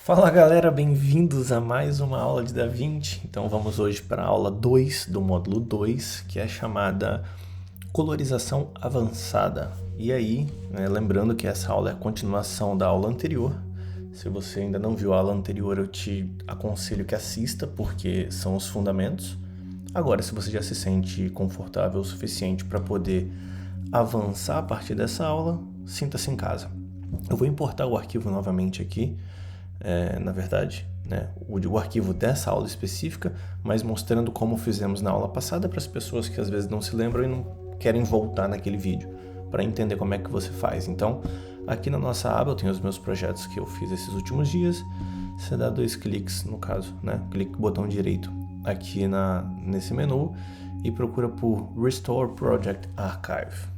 Fala galera, bem-vindos a mais uma aula de DaVinci. Então vamos hoje para a aula 2 do módulo 2, que é chamada Colorização Avançada. E aí, lembrando que essa aula é a continuação da aula anterior. Se você ainda não viu a aula anterior, eu te aconselho que assista, porque são os fundamentos. Agora, se você já se sente confortável o suficiente para poder avançar a partir dessa aula, sinta-se em casa. Eu vou importar o arquivo novamente aqui. Na verdade, o arquivo dessa aula específica, mas mostrando como fizemos na aula passada para as pessoas que às vezes não se lembram e não querem voltar naquele vídeo para entender como é que você faz. Então, aqui na nossa aba eu tenho os meus projetos que eu fiz esses últimos dias. Você dá 2 cliques, no caso, clique com o botão direito aqui nesse menu e procura por Restore Project Archive.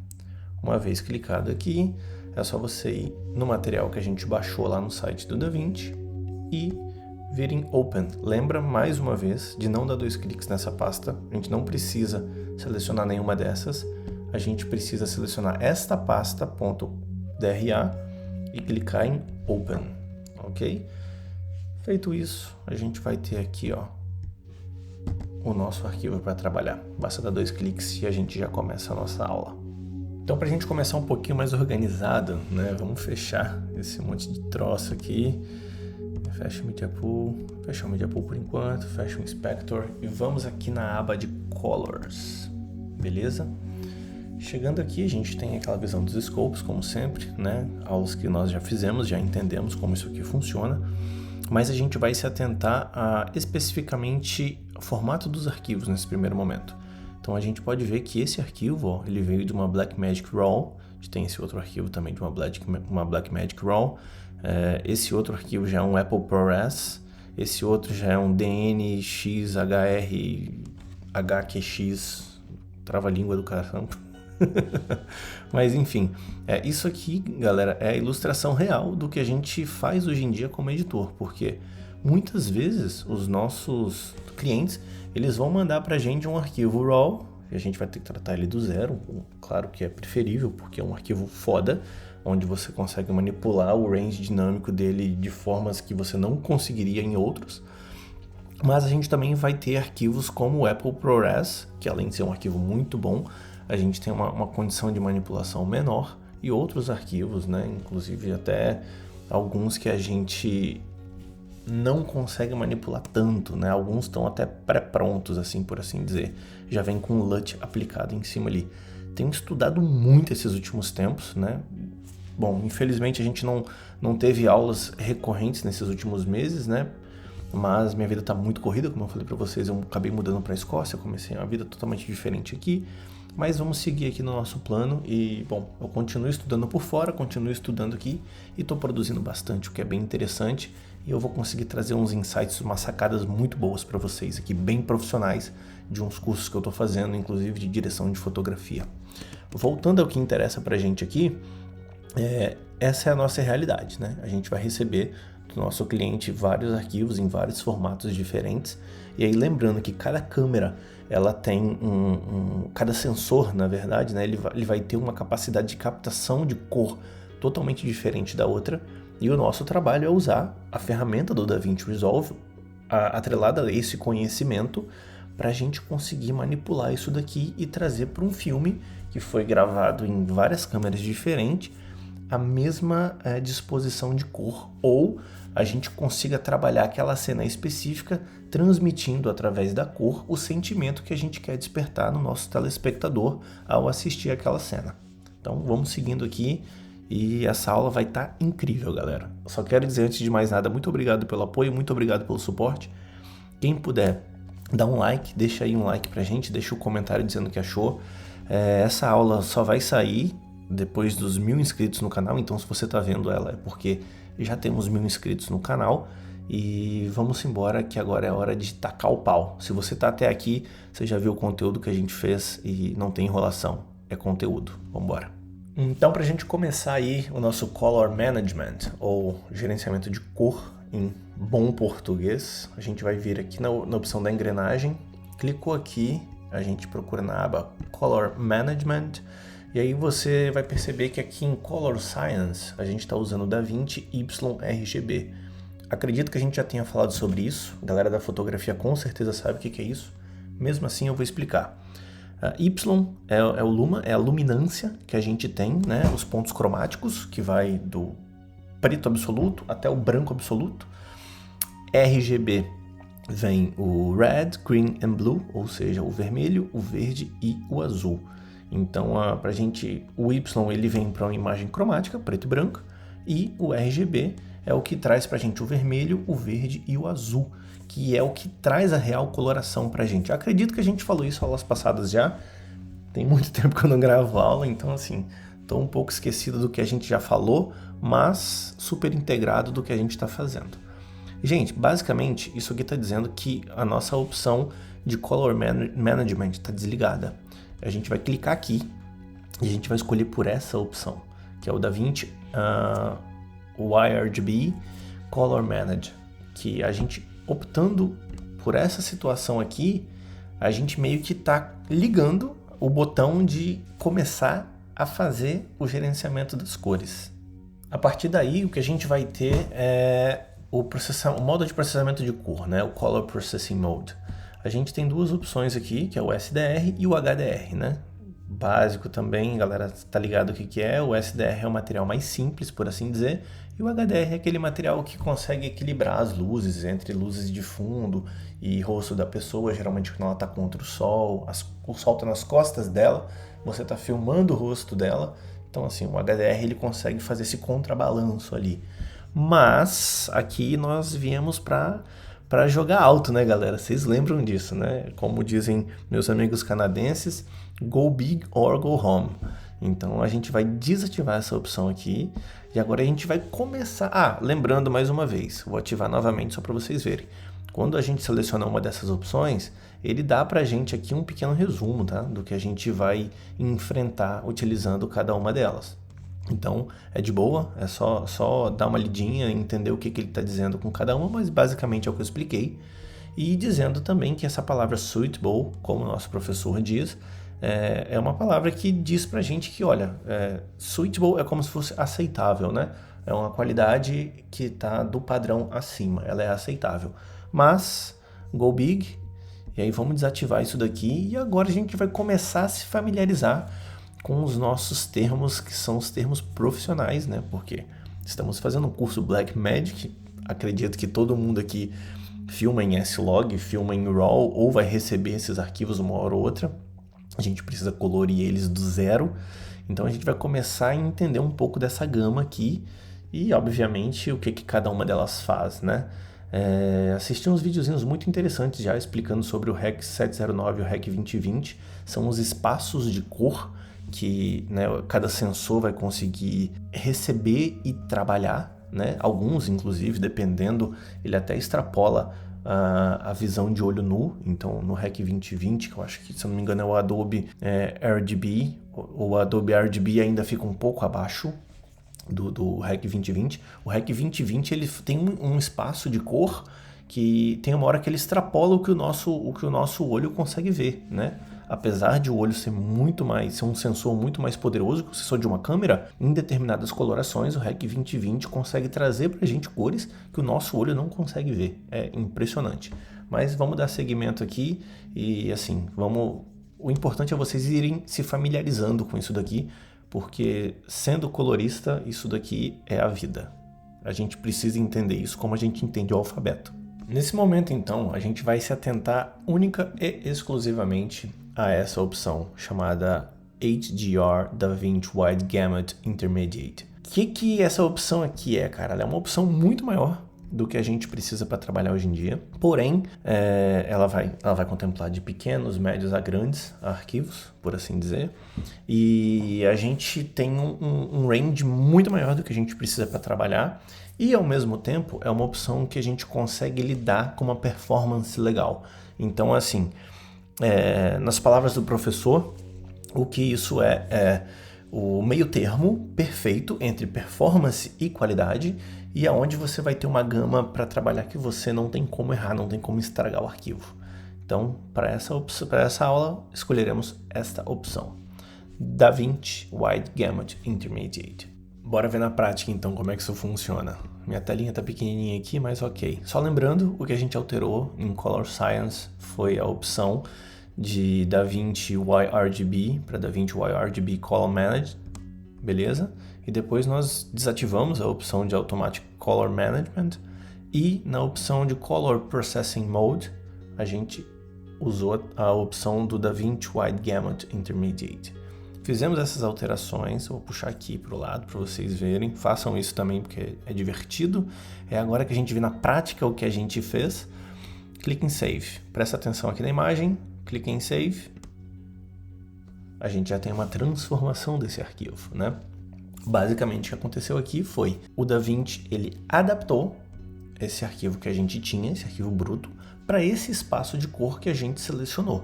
Uma vez clicado aqui, é só você ir no material que a gente baixou lá no site do DaVinci e vir em Open. Lembra, mais uma vez, de não dar 2 cliques nessa pasta. A gente não precisa selecionar nenhuma dessas. A gente precisa selecionar esta pasta, .dra, e clicar em Open, ok? Feito isso, a gente vai ter aqui, o nosso arquivo para trabalhar. Basta dar 2 cliques e a gente já começa a nossa aula. Então, para a gente começar um pouquinho mais organizado, vamos fechar esse monte de troço aqui. Fecha o Media Pool por enquanto, fecha o Inspector e vamos aqui na aba de Colors, beleza? Chegando aqui, a gente tem aquela visão dos scopes, como sempre, aulas que nós já fizemos, já entendemos como isso aqui funciona, mas a gente vai se atentar a especificamente o formato dos arquivos nesse primeiro momento. Então a gente pode ver que esse arquivo, ele veio de uma Blackmagic RAW, a gente tem esse outro arquivo também de uma Blackmagic RAW, esse outro arquivo já é um Apple ProRes, esse outro já é um DNxHR-HQX, trava-língua do caramba. Mas enfim, isso aqui, galera, é a ilustração real do que a gente faz hoje em dia como editor, porque muitas vezes os nossos clientes, eles vão mandar pra gente um arquivo RAW, e a gente vai ter que tratar ele do zero, claro que é preferível, porque é um arquivo foda, onde você consegue manipular o range dinâmico dele de formas que você não conseguiria em outros. Mas a gente também vai ter arquivos como o Apple ProRes, que além de ser um arquivo muito bom, a gente tem uma condição de manipulação menor, e outros arquivos, inclusive até alguns que a gente não consegue manipular tanto, Alguns estão até pré-prontos, assim por assim dizer. Já vem com o LUT aplicado em cima ali. Tenho estudado muito esses últimos tempos, Bom, infelizmente a gente não teve aulas recorrentes nesses últimos meses, Mas minha vida está muito corrida, como eu falei para vocês, eu acabei mudando para a Escócia, comecei uma vida totalmente diferente aqui. Mas vamos seguir aqui no nosso plano e, bom, eu continuo estudando por fora, continuo estudando aqui e estou produzindo bastante, o que é bem interessante. E eu vou conseguir trazer uns insights, umas sacadas muito boas para vocês aqui, bem profissionais, de uns cursos que eu estou fazendo, inclusive de direção de fotografia. Voltando ao que interessa para a gente aqui, essa é a nossa realidade, A gente vai receber do nosso cliente vários arquivos em vários formatos diferentes. E aí lembrando que cada câmera, ela tem cada sensor, na verdade, ele vai ter uma capacidade de captação de cor totalmente diferente da outra. E o nosso trabalho é usar a ferramenta do DaVinci Resolve, atrelada a esse conhecimento, para a gente conseguir manipular isso daqui e trazer para um filme que foi gravado em várias câmeras diferentes, a mesma disposição de cor, ou a gente consiga trabalhar aquela cena específica, transmitindo através da cor o sentimento que a gente quer despertar no nosso telespectador ao assistir aquela cena. Então vamos seguindo aqui e essa aula vai estar incrível, galera. Eu só quero dizer antes de mais nada, muito obrigado pelo apoio, muito obrigado pelo suporte. Quem puder, dá um like, deixa aí um like pra gente, deixa um comentário dizendo o que achou. Essa aula só vai sair depois dos 1000 inscritos no canal, então se você está vendo ela é porque já temos 1000 inscritos no canal. E vamos embora que agora é hora de tacar o pau. Se você está até aqui, você já viu o conteúdo que a gente fez e não tem enrolação, é conteúdo. Vamos embora. Então, para a gente começar aí o nosso Color Management, ou gerenciamento de cor em bom português, a gente vai vir aqui na opção da engrenagem, clicou aqui, a gente procura na aba Color Management, e aí você vai perceber que aqui em Color Science a gente está usando o DaVinci YRGB. acredito que a gente já tenha falado sobre isso, a galera da fotografia com certeza sabe o que é isso, mesmo assim eu vou explicar. Y é o luma, é a luminância que a gente tem, né? Os pontos cromáticos, que vai do preto absoluto até o branco absoluto. RGB vem o red, green and blue, ou seja, o vermelho, o verde e o azul. Então, pra gente, o Y ele vem para uma imagem cromática, preto e branco, e o RGB é o que traz pra gente o vermelho, o verde e o azul, que é o que traz a real coloração pra gente. Eu acredito que a gente falou isso aulas passadas já, tem muito tempo que eu não gravo aula, então assim, tô um pouco esquecido do que a gente já falou, mas super integrado do que a gente está fazendo. Gente, basicamente, isso aqui está dizendo que a nossa opção de Color Management está desligada. A gente vai clicar aqui e a gente vai escolher por essa opção, que é o DaVinci YRGB Color Manage, que a gente optando por essa situação aqui, a gente meio que está ligando o botão de começar a fazer o gerenciamento das cores. A partir daí, o que a gente vai ter é o modo de processamento de cor, né? O Color Processing Mode. A gente tem duas opções aqui, que é o SDR e o HDR, né? Básico também, galera, tá ligado o que é? O SDR é o material mais simples, por assim dizer, e o HDR é aquele material que consegue equilibrar as luzes entre luzes de fundo e rosto da pessoa, geralmente quando ela tá contra o sol tá nas costas dela, você tá filmando o rosto dela, então assim, o HDR ele consegue fazer esse contrabalanço ali. Mas aqui nós viemos para jogar alto, né, galera? Vocês lembram disso, né? Como dizem meus amigos canadenses, go big or go home. Então a gente vai desativar essa opção aqui e agora a gente vai começar... lembrando mais uma vez, vou ativar novamente só para vocês verem. Quando a gente seleciona uma dessas opções, ele dá pra gente aqui um pequeno resumo, tá? Do que a gente vai enfrentar utilizando cada uma delas. Então, é de boa, é só dar uma lidinha e entender o que ele está dizendo com cada uma, mas basicamente é o que eu expliquei. E dizendo também que essa palavra suitable, como o nosso professor diz, é uma palavra que diz pra gente que, olha, suitable é como se fosse aceitável, né? É uma qualidade que está do padrão acima, ela é aceitável. Mas, go big, e aí vamos desativar isso daqui e agora a gente vai começar a se familiarizar com os nossos termos, que são os termos profissionais, né? Porque estamos fazendo um curso Blackmagic, acredito que todo mundo aqui filma em S-Log, filma em RAW, ou vai receber esses arquivos uma hora ou outra. A gente precisa colorir eles do zero, então a gente vai começar a entender um pouco dessa gama aqui e, obviamente, o que cada uma delas faz, né? Assisti uns videozinhos muito interessantes já explicando sobre o REC 709 e o REC 2020, são os espaços de cor que, né, cada sensor vai conseguir receber e trabalhar, né? Alguns, inclusive, dependendo, ele até extrapola a visão de olho nu. Então, no REC 2020, que eu acho que, se eu não me engano, é o Adobe RGB, o Adobe RGB ainda fica um pouco abaixo do REC 2020. O REC 2020 ele tem um espaço de cor que tem uma hora que ele extrapola o que o nosso olho consegue ver, né? Apesar de o olho ser um sensor muito mais poderoso que o sensor de uma câmera, em determinadas colorações o REC 2020 consegue trazer pra gente cores que o nosso olho não consegue ver. É impressionante. Mas vamos dar seguimento aqui e assim, o importante é vocês irem se familiarizando com isso daqui, porque sendo colorista, isso daqui é a vida. A gente precisa entender isso como a gente entende o alfabeto. Nesse momento, então, a gente vai se atentar única e exclusivamente a essa opção, chamada HDR DaVinci Wide Gamut Intermediate. O que essa opção aqui é, cara? Ela é uma opção muito maior do que a gente precisa para trabalhar hoje em dia, porém, ela vai contemplar de pequenos, médios a grandes arquivos, por assim dizer, e a gente tem um range muito maior do que a gente precisa para trabalhar, e ao mesmo tempo é uma opção que a gente consegue lidar com uma performance legal. Então, assim, nas palavras do professor, o que isso é o meio termo perfeito entre performance e qualidade, e aonde você vai ter uma gama para trabalhar que você não tem como errar, não tem como estragar o arquivo. Então, para essa aula, escolheremos esta opção, DaVinci Wide Gamut Intermediate. Bora ver na prática então como é que isso funciona. Minha telinha tá pequenininha aqui, mas ok. Só lembrando, o que a gente alterou em Color Science foi a opção de DaVinci YRGB para DaVinci YRGB Color Management, beleza? E depois nós desativamos a opção de Automatic Color Management e na opção de Color Processing Mode a gente usou a opção do DaVinci Wide Gamut Intermediate. Fizemos essas alterações, vou puxar aqui para o lado para vocês verem, façam isso também porque é divertido. É agora que a gente vê na prática o que a gente fez. Clique em Save, presta atenção aqui na imagem, clique em Save. A gente já tem uma transformação desse arquivo, né? Basicamente o que aconteceu aqui foi, o DaVinci ele adaptou esse arquivo que a gente tinha, esse arquivo bruto, para esse espaço de cor que a gente selecionou.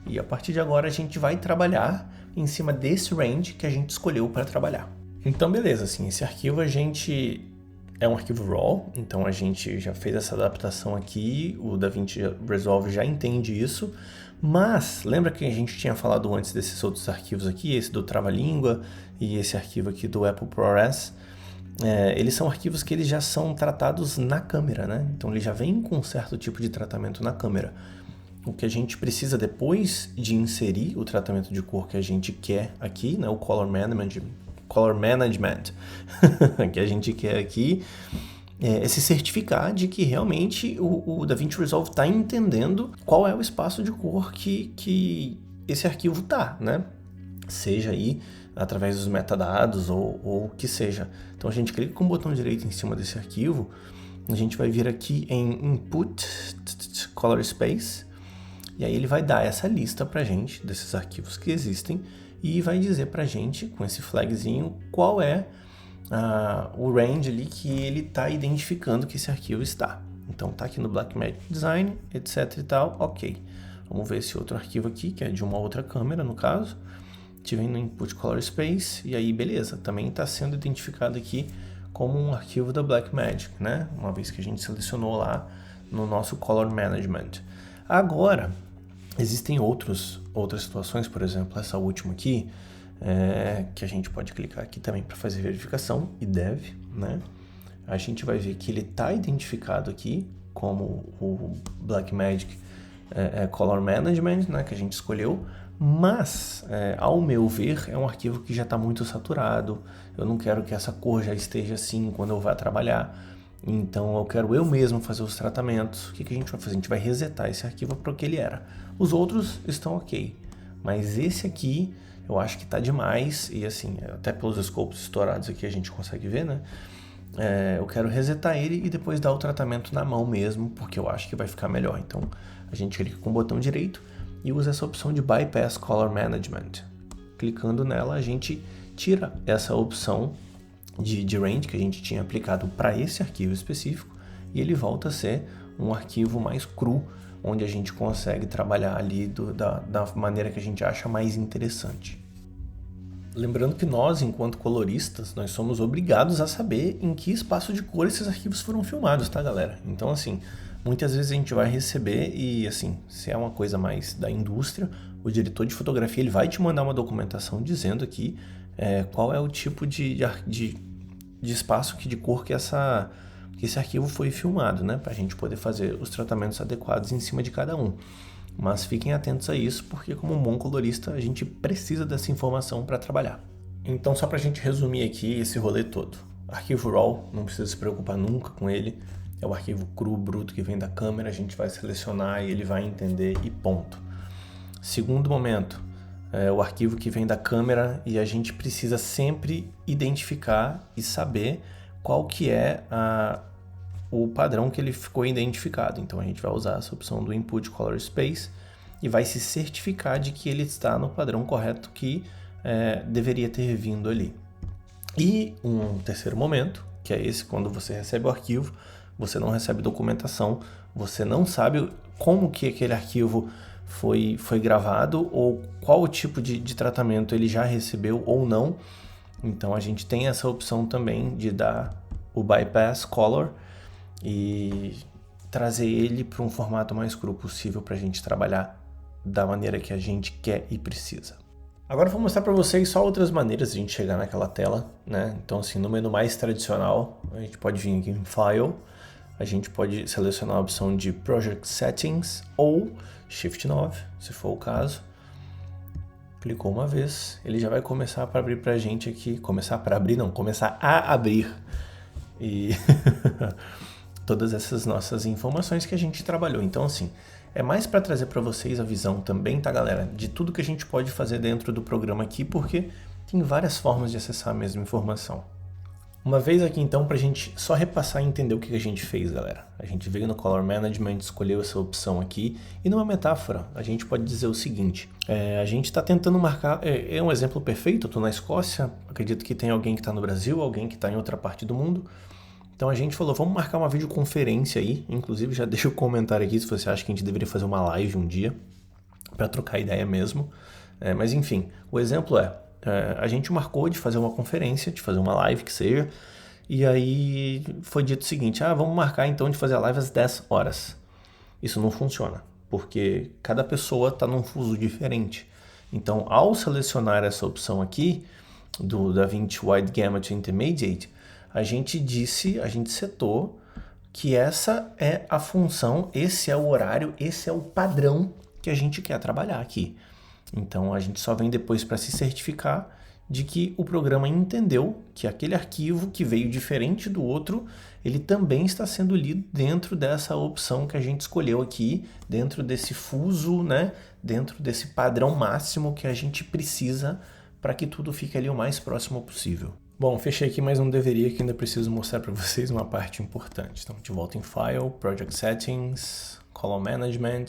E a partir de agora a gente vai trabalhar em cima desse range que a gente escolheu para trabalhar. Então beleza, assim, esse arquivo é um arquivo RAW, então a gente já fez essa adaptação aqui, o DaVinci Resolve já entende isso, mas lembra que a gente tinha falado antes desses outros arquivos aqui, esse do Trava-Língua e esse arquivo aqui do Apple ProRes? Eles são arquivos que eles já são tratados na câmera, né? Então ele já vem com um certo tipo de tratamento na câmera. O que a gente precisa depois de inserir o tratamento de cor que a gente quer aqui, né, o Color Management que a gente quer aqui, é se certificar de que realmente o DaVinci Resolve está entendendo qual é o espaço de cor que esse arquivo está, né? Seja aí através dos metadados ou o que seja. Então a gente clica com o botão direito em cima desse arquivo, a gente vai vir aqui em Input Color Space, e aí ele vai dar essa lista pra gente desses arquivos que existem e vai dizer pra gente, com esse flagzinho, qual é o range ali que ele está identificando que esse arquivo está. Então tá aqui no Blackmagic Design, etc e tal, ok. Vamos ver esse outro arquivo aqui, que é de uma outra câmera, no caso. Tive no Input Color Space, e aí beleza, também está sendo identificado aqui como um arquivo da Blackmagic, né? Uma vez que a gente selecionou lá no nosso Color Management. Agora, existem outras situações, por exemplo, essa última aqui, que a gente pode clicar aqui também para fazer verificação, e deve, né? A gente vai ver que ele está identificado aqui como o Blackmagic Color Management, né, que a gente escolheu, mas, ao meu ver, é um arquivo que já está muito saturado. Eu não quero que essa cor já esteja assim quando eu vá trabalhar. Então, eu quero eu mesmo fazer os tratamentos. O que a gente vai fazer? A gente vai resetar esse arquivo para o que ele era. Os outros estão ok, mas esse aqui eu acho que está demais. E assim, até pelos scopes estourados aqui a gente consegue ver, né? Eu quero resetar ele e depois dar o tratamento na mão mesmo, porque eu acho que vai ficar melhor. Então, a gente clica com o botão direito e usa essa opção de Bypass Color Management. Clicando nela, a gente tira essa opção de range que a gente tinha aplicado para esse arquivo específico e ele volta a ser um arquivo mais cru, onde a gente consegue trabalhar ali da maneira que a gente acha mais interessante. Lembrando que nós, enquanto coloristas, nós somos obrigados a saber em que espaço de cor esses arquivos foram filmados, tá, galera? Então, assim, muitas vezes a gente vai receber e, assim, se é uma coisa mais da indústria, o diretor de fotografia ele vai te mandar uma documentação dizendo aqui qual é o tipo de espaço de cor que esse arquivo foi filmado, né? Para a gente poder fazer os tratamentos adequados em cima de cada um. Mas fiquem atentos a isso, porque como um bom colorista, a gente precisa dessa informação para trabalhar. Então, só para a gente resumir aqui esse rolê todo. Arquivo RAW, não precisa se preocupar nunca com ele. É o arquivo cru, bruto, que vem da câmera, a gente vai selecionar e ele vai entender e ponto. Segundo momento, é o arquivo que vem da câmera e a gente precisa sempre identificar e saber qual que é o padrão que ele ficou identificado. Então a gente vai usar essa opção do Input Color Space e vai se certificar de que ele está no padrão correto que deveria ter vindo ali. E um terceiro momento, que é esse quando você recebe o arquivo, você não recebe documentação, você não sabe como que aquele arquivo foi gravado ou qual o tipo de tratamento ele já recebeu ou não. Então a gente tem essa opção também de dar o Bypass Color e trazer ele para um formato mais cru possível para a gente trabalhar da maneira que a gente quer e precisa. Agora eu vou mostrar para vocês só outras maneiras de a gente chegar naquela tela, né? Então assim, no menu mais tradicional, a gente pode vir aqui em File, a gente pode selecionar a opção de Project Settings ou Shift 9, se for o caso. Clicou uma vez, ele já vai começar para abrir para a gente aqui, começar a abrir e todas essas nossas informações que a gente trabalhou. Então assim, é mais para trazer para vocês a visão também, tá galera, de tudo que a gente pode fazer dentro do programa aqui, porque tem várias formas de acessar a mesma informação. Uma vez aqui então, para a gente só repassar e entender o que a gente fez, galera. A gente veio no Color Management, escolheu essa opção aqui, e numa metáfora, a gente pode dizer o seguinte, a gente está tentando marcar, é um exemplo perfeito, eu estou na Escócia, acredito que tem alguém que está no Brasil, alguém que está em outra parte do mundo. Então a gente falou, vamos marcar uma videoconferência aí, inclusive já deixa o comentário aqui se você acha que a gente deveria fazer uma live um dia, para trocar ideia mesmo. Mas enfim, o exemplo a gente marcou de fazer uma conferência, de fazer uma live que seja, e aí foi dito o seguinte, vamos marcar então de fazer a live às 10 horas. Isso não funciona, porque cada pessoa está num fuso diferente. Então ao selecionar essa opção aqui, do DaVinci Wide Gamut Intermediate, a gente setou que essa é a função, esse é o horário, esse é o padrão que a gente quer trabalhar aqui. Então a gente só vem depois para se certificar de que o programa entendeu que aquele arquivo que veio diferente do outro, ele também está sendo lido dentro dessa opção que a gente escolheu aqui, dentro desse fuso, né? Dentro desse padrão máximo que a gente precisa para que tudo fique ali o mais próximo possível. Bom, fechei aqui mais um deveria que ainda preciso mostrar para vocês uma parte importante. Então, de volta em File, Project Settings, Color Management.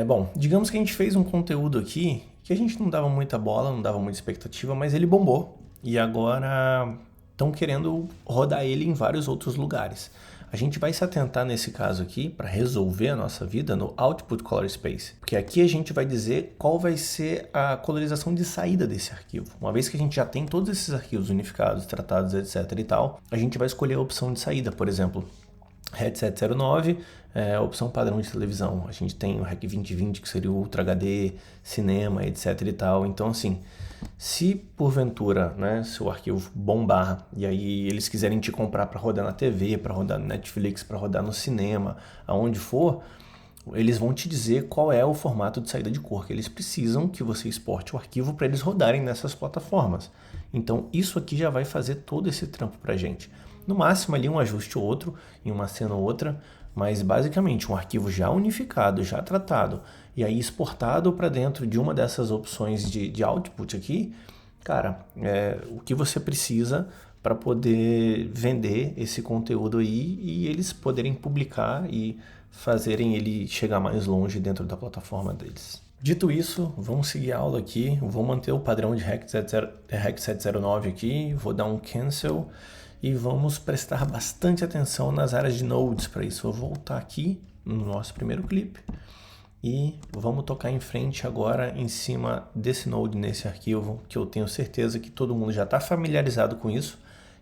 Bom, digamos que a gente fez um conteúdo aqui que a gente não dava muita bola, não dava muita expectativa, mas ele bombou. E agora estão querendo rodar ele em vários outros lugares. A gente vai se atentar nesse caso aqui para resolver a nossa vida no Output Color Space, porque aqui a gente vai dizer qual vai ser a colorização de saída desse arquivo. Uma vez que a gente já tem todos esses arquivos unificados, tratados, etc e tal, a gente vai escolher a opção de saída, por exemplo, REC 709, a opção padrão de televisão. A gente tem o REC 2020, que seria o Ultra HD, cinema, etc e tal. Então assim, se porventura, né, se o arquivo bombar e aí eles quiserem te comprar para rodar na TV, para rodar no Netflix, para rodar no cinema, aonde for, eles vão te dizer qual é o formato de saída de cor que eles precisam que você exporte o arquivo para eles rodarem nessas plataformas. Então isso aqui já vai fazer todo esse trampo para a gente. No máximo ali um ajuste ou outro, em uma cena ou outra, mas basicamente um arquivo já unificado, já tratado, e aí exportado para dentro de uma dessas opções de output aqui, cara, o que você precisa para poder vender esse conteúdo aí e eles poderem publicar e fazerem ele chegar mais longe dentro da plataforma deles. Dito isso, vamos seguir a aula aqui, vou manter o padrão de REC 709 aqui, vou dar um cancel e vamos prestar bastante atenção nas áreas de nodes. Para isso eu vou voltar aqui no nosso primeiro clipe e vamos tocar em frente agora em cima desse node nesse arquivo, que eu tenho certeza que todo mundo já está familiarizado com isso,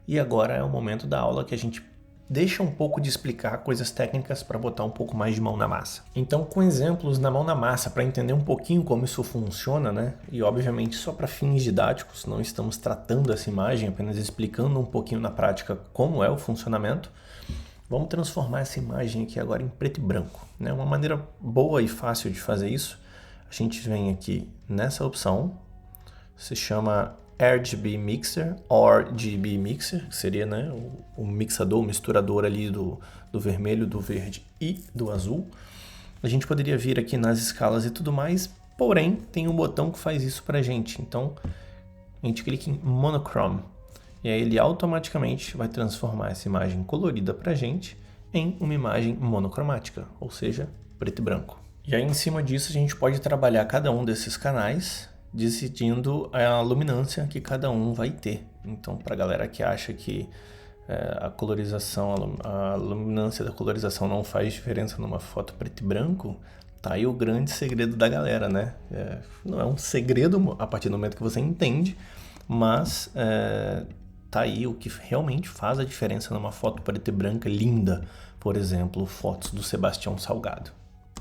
e agora é o momento da aula que a gente deixa um pouco de explicar coisas técnicas para botar um pouco mais de mão na massa. Então, com exemplos na mão na massa, para entender um pouquinho como isso funciona, né? E obviamente só para fins didáticos, não estamos tratando essa imagem, apenas explicando um pouquinho na prática como é o funcionamento. Vamos transformar essa imagem aqui agora em preto e branco, né? Uma maneira boa e fácil de fazer isso, a gente vem aqui nessa opção, se chama RGB Mixer, RGB Mixer, que seria, né, o mixador, o misturador ali do vermelho, do verde e do azul. A gente poderia vir aqui nas escalas e tudo mais, porém tem um botão que faz isso pra gente. Então a gente clica em Monochrome e aí ele automaticamente vai transformar essa imagem colorida pra gente em uma imagem monocromática, ou seja, preto e branco. E aí em cima disso a gente pode trabalhar cada um desses canais, decidindo a luminância que cada um vai ter. Então, para a galera que acha que a colorização, a luminância da colorização não faz diferença numa foto preto e branco, tá aí o grande segredo da galera, né? Não é um segredo a partir do momento que você entende, mas tá aí o que realmente faz a diferença numa foto preta e branca linda, por exemplo, fotos do Sebastião Salgado.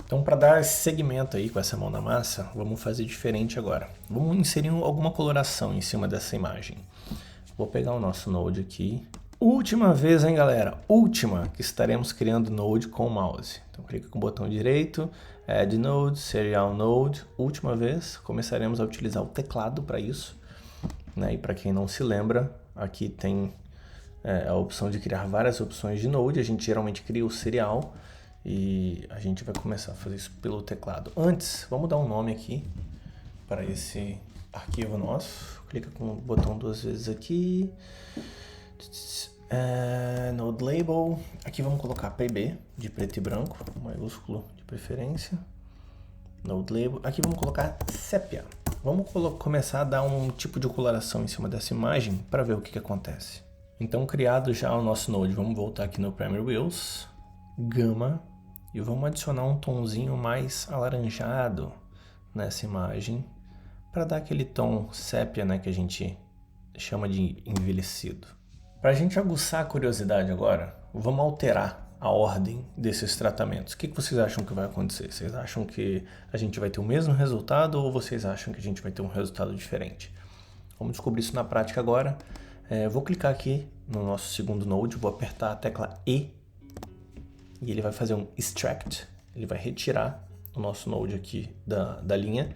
Então, para dar esse segmento aí com essa mão na massa, vamos fazer diferente agora. Vamos inserir alguma coloração em cima dessa imagem. Vou pegar o nosso Node aqui. Última vez, hein, galera? Última que estaremos criando Node com o mouse. Então, clica com o botão direito, Add Node, Serial Node. Última vez, começaremos a utilizar o teclado para isso. Né? E para quem não se lembra, aqui tem a opção de criar várias opções de Node. A gente geralmente cria o serial. E a gente vai começar a fazer isso pelo teclado. Antes, vamos dar um nome aqui para esse arquivo nosso. Clica com o botão 2 vezes aqui. Node Label. Aqui vamos colocar PB, de preto e branco, maiúsculo de preferência. Node Label. Aqui vamos colocar Sepia. Vamos começar a dar um tipo de coloração em cima dessa imagem para ver o que acontece. Então, criado já o nosso Node, vamos voltar aqui no Primary Wheels, Gama. E vamos adicionar um tomzinho mais alaranjado nessa imagem para dar aquele tom sépia, né, que a gente chama de envelhecido. Para a gente aguçar a curiosidade agora, vamos alterar a ordem desses tratamentos. O que vocês acham que vai acontecer? Vocês acham que a gente vai ter o mesmo resultado ou vocês acham que a gente vai ter um resultado diferente? Vamos descobrir isso na prática agora. Vou clicar aqui no nosso segundo Node, vou apertar a tecla E. E ele vai fazer um extract, ele vai retirar o nosso Node aqui da linha,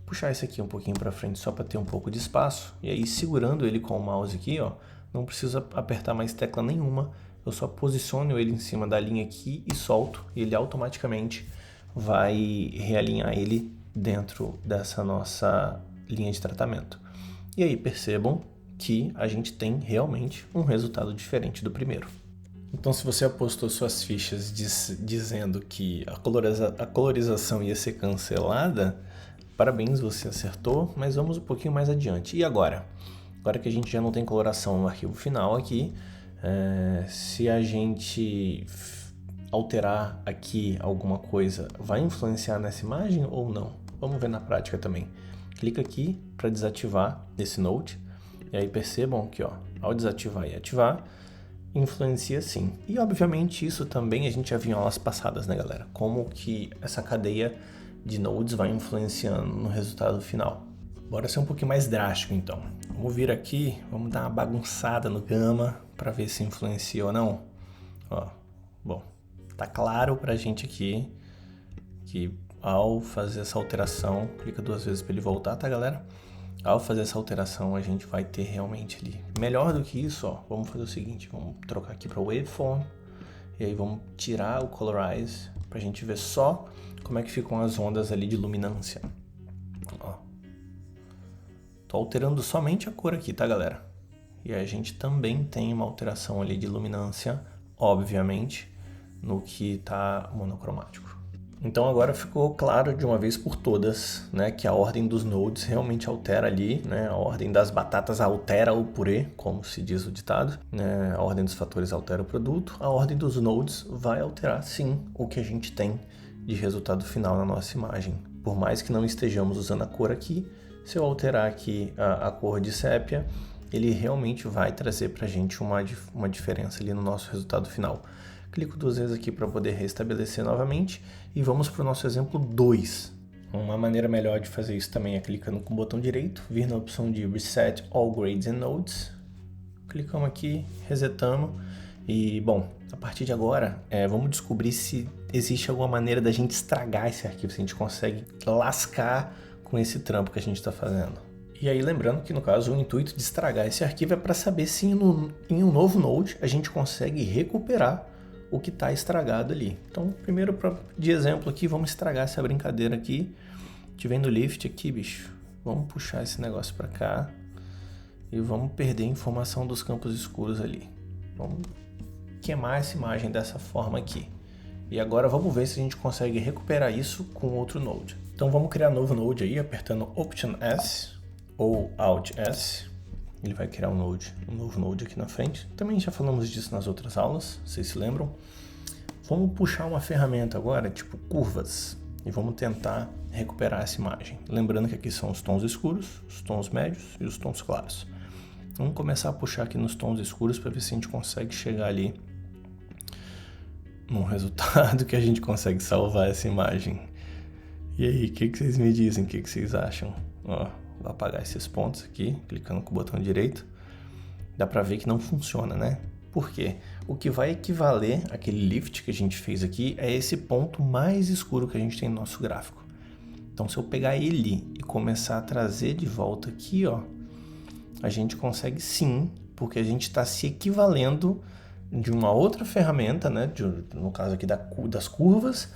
puxar esse aqui um pouquinho para frente só para ter um pouco de espaço, e aí segurando ele com o mouse aqui, ó, não precisa apertar mais tecla nenhuma, eu só posiciono ele em cima da linha aqui e solto, e ele automaticamente vai realinhar ele dentro dessa nossa linha de tratamento. E aí percebam que a gente tem realmente um resultado diferente do primeiro. Então, se você apostou suas fichas dizendo que a colorização ia ser cancelada, parabéns, você acertou, mas vamos um pouquinho mais adiante. E agora? Agora que a gente já não tem coloração no arquivo final aqui, se a gente alterar aqui alguma coisa, vai influenciar nessa imagem ou não? Vamos ver na prática também. Clica aqui para desativar esse Node, e aí percebam que, ó, ao desativar e ativar, influencia sim. E obviamente isso também a gente já viu em aulas passadas, né, galera? Como que essa cadeia de nodes vai influenciando no resultado final. Bora ser um pouquinho mais drástico então. Vamos vir aqui, vamos dar uma bagunçada no Gama para ver se influencia ou não. Ó, bom, tá claro pra gente aqui que ao fazer essa alteração, clica 2 vezes para ele voltar, tá, galera? Ao fazer essa alteração, a gente vai ter realmente ali. Melhor do que isso, ó, vamos fazer o seguinte, vamos trocar aqui para Waveform, e aí vamos tirar o Colorize, para a gente ver só como é que ficam as ondas ali de luminância. Ó. Tô alterando somente a cor aqui, tá, galera? E a gente também tem uma alteração ali de luminância, obviamente, no que tá monocromático. Então agora ficou claro de uma vez por todas, né, que a ordem dos nodes realmente altera ali, né, a ordem das batatas altera o purê, como se diz o ditado, né, a ordem dos fatores altera o produto, a ordem dos nodes vai alterar sim o que a gente tem de resultado final na nossa imagem. Por mais que não estejamos usando a cor aqui, se eu alterar aqui a cor de sépia, ele realmente vai trazer para a gente uma diferença ali no nosso resultado final. Clico 2 vezes aqui para poder restabelecer novamente e vamos para o nosso exemplo 2. Uma maneira melhor de fazer isso também é clicando com o botão direito, vir na opção de Reset All Grades and Nodes, clicamos aqui, resetamos e, bom, a partir de agora vamos descobrir se existe alguma maneira da gente estragar esse arquivo, se a gente consegue lascar com esse trampo que a gente está fazendo. E aí lembrando que no caso o intuito de estragar esse arquivo é para saber se em um novo Node a gente consegue recuperar o que está estragado ali. Então, primeiro, de exemplo aqui, vamos estragar essa brincadeira aqui. Tivendo lift aqui, bicho, vamos puxar esse negócio para cá e vamos perder a informação dos campos escuros ali. Vamos queimar essa imagem dessa forma aqui. E agora vamos ver se a gente consegue recuperar isso com outro Node. Então vamos criar um novo Node aí, apertando Option S ou Alt S. Ele vai criar um novo Node aqui na frente. Também já falamos disso nas outras aulas, vocês se lembram? Vamos puxar uma ferramenta agora, tipo curvas, e vamos tentar recuperar essa imagem. Lembrando que aqui são os tons escuros, os tons médios e os tons claros. Vamos começar a puxar aqui nos tons escuros para ver se a gente consegue chegar ali no resultado que a gente consegue salvar essa imagem. E aí, o que vocês me dizem? O que vocês acham? Ó, vou apagar esses pontos aqui, clicando com o botão direito. Dá pra ver que não funciona, né? Por quê? O que vai equivaler àquele lift que a gente fez aqui é esse ponto mais escuro que a gente tem no nosso gráfico. Então, se eu pegar ele e começar a trazer de volta aqui, ó, a gente consegue sim, porque a gente está se equivalendo de uma outra ferramenta, né? No caso aqui das curvas,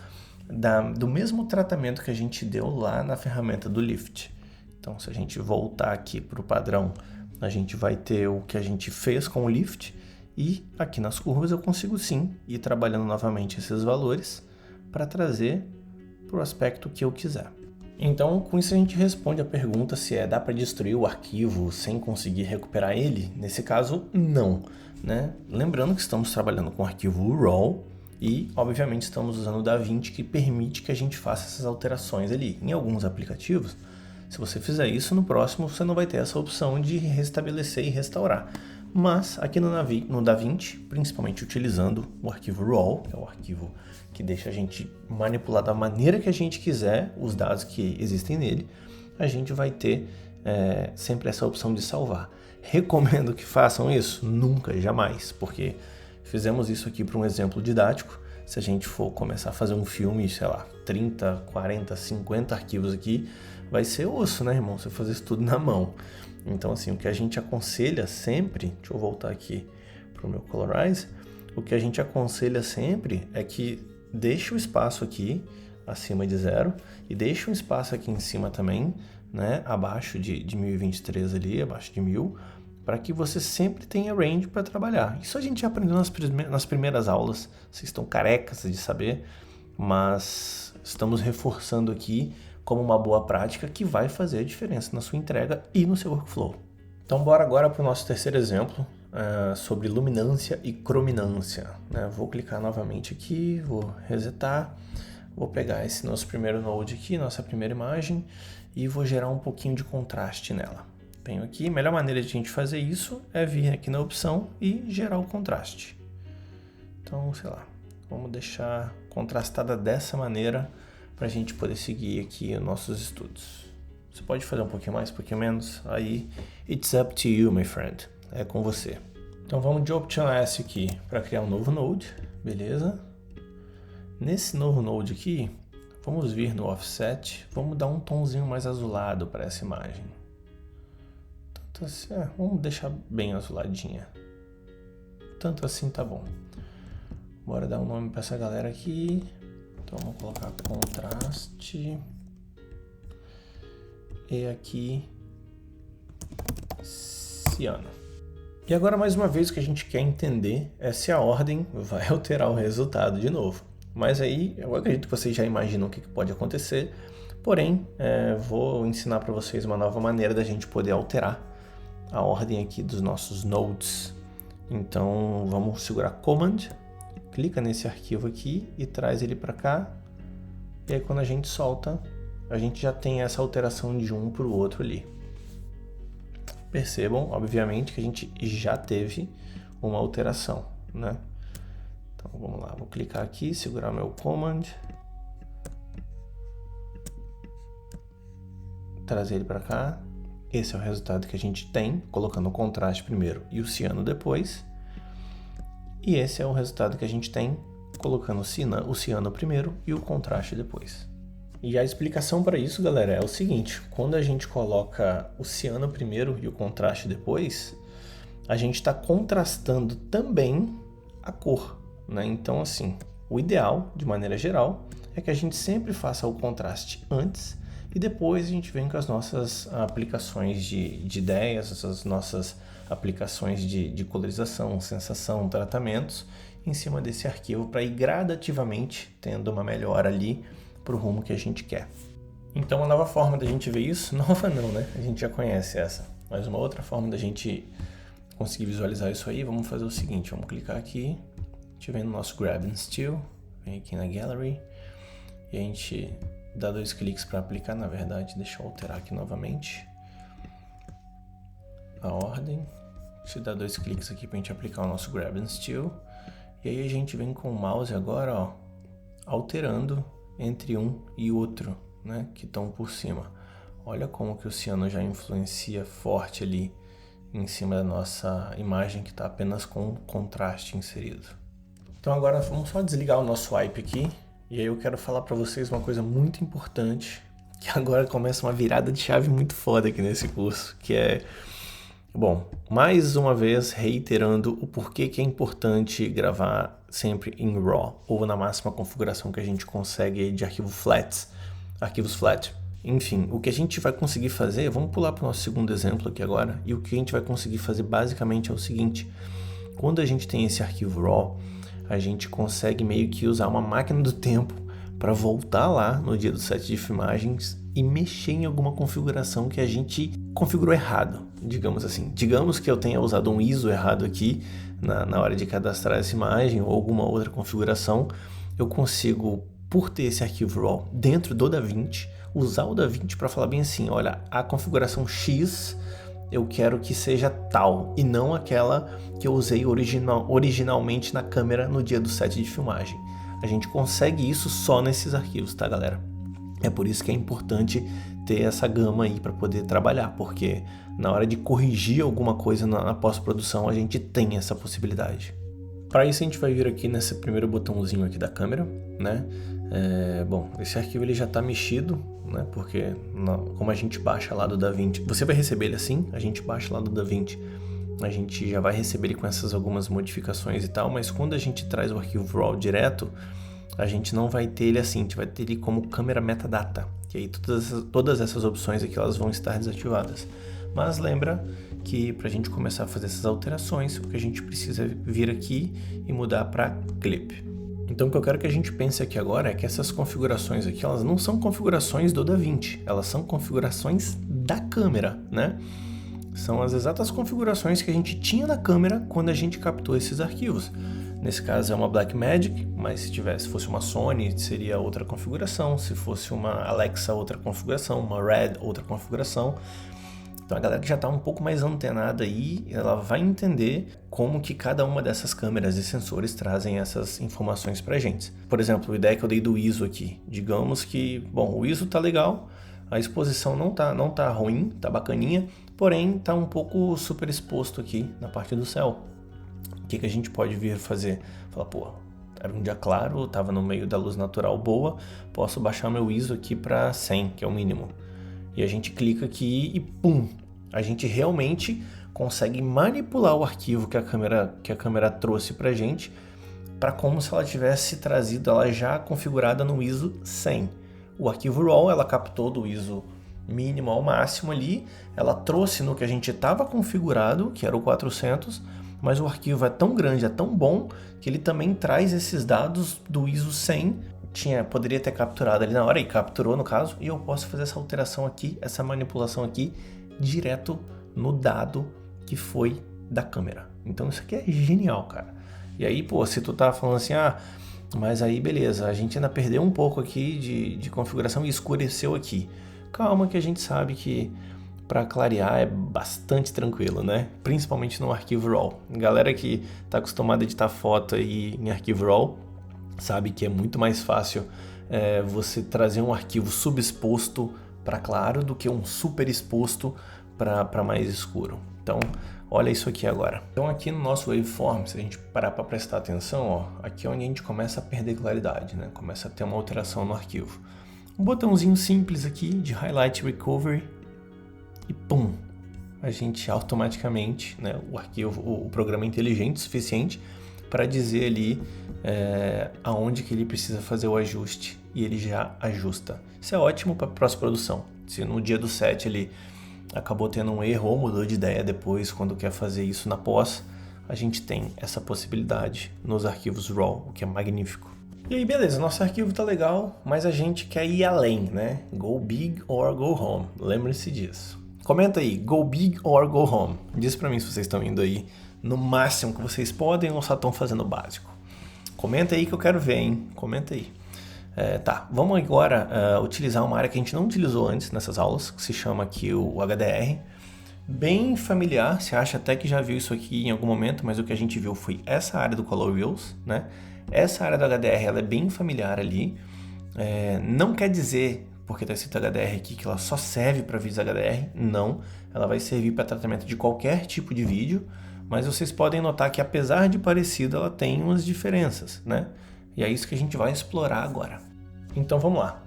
do mesmo tratamento que a gente deu lá na ferramenta do lift. Então, se a gente voltar aqui para o padrão, a gente vai ter o que a gente fez com o lift e aqui nas curvas eu consigo sim ir trabalhando novamente esses valores para trazer para o aspecto que eu quiser. Então, com isso a gente responde a pergunta se dá para destruir o arquivo sem conseguir recuperar ele. Nesse caso, não, né? Lembrando que estamos trabalhando com o arquivo RAW e, obviamente, estamos usando o DaVinci que permite que a gente faça essas alterações ali. Em alguns aplicativos, se você fizer isso, no próximo você não vai ter essa opção de restabelecer e restaurar. Mas aqui no DaVinci, principalmente utilizando o arquivo RAW, que é o arquivo que deixa a gente manipular da maneira que a gente quiser os dados que existem nele, a gente vai ter sempre essa opção de salvar. Recomendo que façam isso? Nunca, jamais, porque fizemos isso aqui para um exemplo didático. Se a gente for começar a fazer um filme, sei lá, 30, 40, 50 arquivos aqui, vai ser osso, né, irmão? Você fazer isso tudo na mão. Então, assim, o que a gente aconselha sempre, deixa eu voltar aqui para o meu Colorize, o que a gente aconselha sempre é que deixe o espaço aqui acima de 0 e deixe um espaço aqui em cima também, né, abaixo de 1023 ali, abaixo de 1000, para que você sempre tenha range para trabalhar. Isso a gente já aprendeu nas primeiras aulas, vocês estão carecas de saber, mas estamos reforçando aqui como uma boa prática que vai fazer a diferença na sua entrega e no seu workflow. Então bora agora para o nosso terceiro exemplo, sobre luminância e crominância, né? Vou clicar novamente aqui, vou resetar, vou pegar esse nosso primeiro node aqui, nossa primeira imagem, e vou gerar um pouquinho de contraste nela. Venho aqui, a melhor maneira de a gente fazer isso é vir aqui na opção e gerar o contraste. Então, sei lá, vamos deixar contrastada dessa maneira para a gente poder seguir aqui os nossos estudos. Você pode fazer um pouquinho mais, um pouquinho menos, aí it's up to you, my friend, é com você. Então vamos de Option S aqui para criar um novo node, beleza? Nesse novo node aqui, vamos vir no Offset, vamos dar um tomzinho mais azulado para essa imagem. Tanto assim, vamos deixar bem azuladinha. Tanto assim tá bom. Bora dar um nome para essa galera aqui. Então vamos colocar contraste e aqui ciano. E agora mais uma vez o que a gente quer entender é se a ordem vai alterar o resultado de novo. Mas aí eu acredito que vocês já imaginam o que pode acontecer, porém vou ensinar para vocês uma nova maneira da gente poder alterar a ordem aqui dos nossos nodes. Então vamos segurar Command, clica nesse arquivo aqui e traz ele para cá. E aí quando a gente solta, a gente já tem essa alteração de um para o outro ali. Percebam, obviamente, que a gente já teve uma alteração, né? Então vamos lá, vou clicar aqui, segurar meu Command, trazer ele para cá. Esse é o resultado que a gente tem, colocando o contraste primeiro e o ciano depois. E esse é o resultado que a gente tem colocando o ciano primeiro e o contraste depois. E a explicação para isso, galera, é o seguinte: quando a gente coloca o ciano primeiro e o contraste depois, a gente está contrastando também a cor, né? Então, assim, o ideal, de maneira geral, é que a gente sempre faça o contraste antes e depois a gente vem com as nossas aplicações de ideias, essas nossas aplicações de colorização, sensação, tratamentos em cima desse arquivo para ir gradativamente tendo uma melhora ali para o rumo que a gente quer. Então, a nova forma da gente ver isso, nova não, né? A gente já conhece essa, mas uma outra forma da gente conseguir visualizar isso aí, vamos fazer o seguinte, vamos clicar aqui, a gente vem no nosso Grab and Steal, vem aqui na Gallery, e a gente dá 2 cliques para aplicar, na verdade, deixa eu alterar aqui novamente a ordem. A gente dá 2 cliques aqui para a gente aplicar o nosso Grab and Steal. E aí a gente vem com o mouse agora, ó, alterando entre um e outro, né, que estão por cima. Olha como que o ciano já influencia forte ali em cima da nossa imagem que está apenas com contraste inserido. Então agora vamos só desligar o nosso wipe aqui. E aí eu quero falar para vocês uma coisa muito importante, que agora começa uma virada de chave muito foda aqui nesse curso, que é, bom, mais uma vez reiterando o porquê que é importante gravar sempre em RAW, ou na máxima configuração que a gente consegue de arquivos flat. Enfim, o que a gente vai conseguir fazer, vamos pular para o nosso segundo exemplo aqui agora, e o que a gente vai conseguir fazer basicamente é o seguinte: quando a gente tem esse arquivo RAW, a gente consegue meio que usar uma máquina do tempo para voltar lá no dia do set de filmagens e mexer em alguma configuração que a gente configurou errado, digamos assim. Digamos que eu tenha usado um ISO errado aqui na hora de cadastrar essa imagem ou alguma outra configuração, eu consigo, por ter esse arquivo RAW dentro do DaVinci, usar o DaVinci para falar bem assim, olha, a configuração X eu quero que seja tal, e não aquela que eu usei originalmente na câmera no dia do set de filmagem. A gente consegue isso só nesses arquivos, tá, galera? É por isso que é importante ter essa gama aí para poder trabalhar, porque na hora de corrigir alguma coisa na pós-produção, a gente tem essa possibilidade. Para isso a gente vai vir aqui nesse primeiro botãozinho aqui da câmera, né? Bom, esse arquivo ele já está mexido, né? Porque como a gente baixa lá do DaVinci, você vai receber ele assim, a gente baixa lá do DaVinci, a gente já vai receber ele com essas algumas modificações e tal, mas quando a gente traz o arquivo RAW direto, a gente não vai ter ele assim, a gente vai ter ele como câmera metadata, que aí todas essas opções aqui elas vão estar desativadas. Mas lembra que para a gente começar a fazer essas alterações, o que a gente precisa vir aqui e mudar para Clip. Então o que eu quero que a gente pense aqui agora é que essas configurações aqui, elas não são configurações do DaVinci, elas são configurações da câmera, né? São as exatas configurações que a gente tinha na câmera quando a gente captou esses arquivos. Nesse caso é uma Blackmagic, mas se fosse uma Sony seria outra configuração, se fosse uma Alexa outra configuração, uma Red outra configuração. Então a galera que já está um pouco mais antenada aí, ela vai entender como que cada uma dessas câmeras e sensores trazem essas informações pra gente. Por exemplo, a ideia que eu dei do ISO aqui. Digamos que, bom, o ISO tá legal, a exposição não tá ruim, tá bacaninha, porém tá um pouco super exposto aqui na parte do céu. O que a gente pode vir fazer? Falar, pô, era um dia claro, tava no meio da luz natural boa, posso baixar meu ISO aqui para 100, que é o mínimo. E a gente clica aqui e pum, a gente realmente consegue manipular o arquivo que a câmera trouxe pra gente, para como se ela tivesse trazido ela já configurada no ISO 100. O arquivo RAW ela captou do ISO mínimo ao máximo ali, ela trouxe no que a gente estava configurado, que era o 400, mas o arquivo é tão grande, é tão bom, que ele também traz esses dados do ISO 100, poderia ter capturado ali na hora, e capturou no caso, e eu posso fazer essa alteração aqui, essa manipulação aqui, direto no dado que foi da câmera. Então isso aqui é genial, cara. E aí, pô, se tu tá falando assim, mas aí beleza, a gente ainda perdeu um pouco aqui de configuração e escureceu aqui. Calma que a gente sabe que para clarear é bastante tranquilo, né? Principalmente no arquivo RAW. Galera que tá acostumada a editar foto aí em arquivo RAW, sabe que é muito mais fácil você trazer um arquivo subexposto para claro do que um super exposto para mais escuro. Então, olha isso aqui agora. Então aqui no nosso waveform, se a gente parar para prestar atenção, ó, aqui é onde a gente começa a perder claridade, né? Começa a ter uma alteração no arquivo. Um botãozinho simples aqui de Highlight Recovery e pum! A gente automaticamente, né, o programa é inteligente o suficiente para dizer ali aonde que ele precisa fazer o ajuste e ele já ajusta. Isso é ótimo para pós-produção. Se no dia do set ele acabou tendo um erro ou mudou de ideia depois quando quer fazer isso na pós, a gente tem essa possibilidade nos arquivos RAW, o que é magnífico. E aí beleza, nosso arquivo tá legal, mas a gente quer ir além, né? Go big or go home, lembre-se disso. Comenta aí, go big or go home. Diz pra mim se vocês estão indo aí no máximo que vocês podem ou só estão fazendo o básico. Comenta aí que eu quero ver, hein? Comenta aí. Tá, vamos agora utilizar uma área que a gente não utilizou antes nessas aulas, que se chama aqui o HDR. bem familiar, você acha até que já viu isso aqui em algum momento, mas o que a gente viu foi essa área do Color Wheels, né? Essa área do HDR ela é bem familiar ali, não quer dizer, porque está escrito HDR aqui, que ela só serve para vídeos HDR, não, ela vai servir para tratamento de qualquer tipo de vídeo, mas vocês podem notar que apesar de parecida, ela tem umas diferenças, né? E é isso que a gente vai explorar agora. Então vamos lá.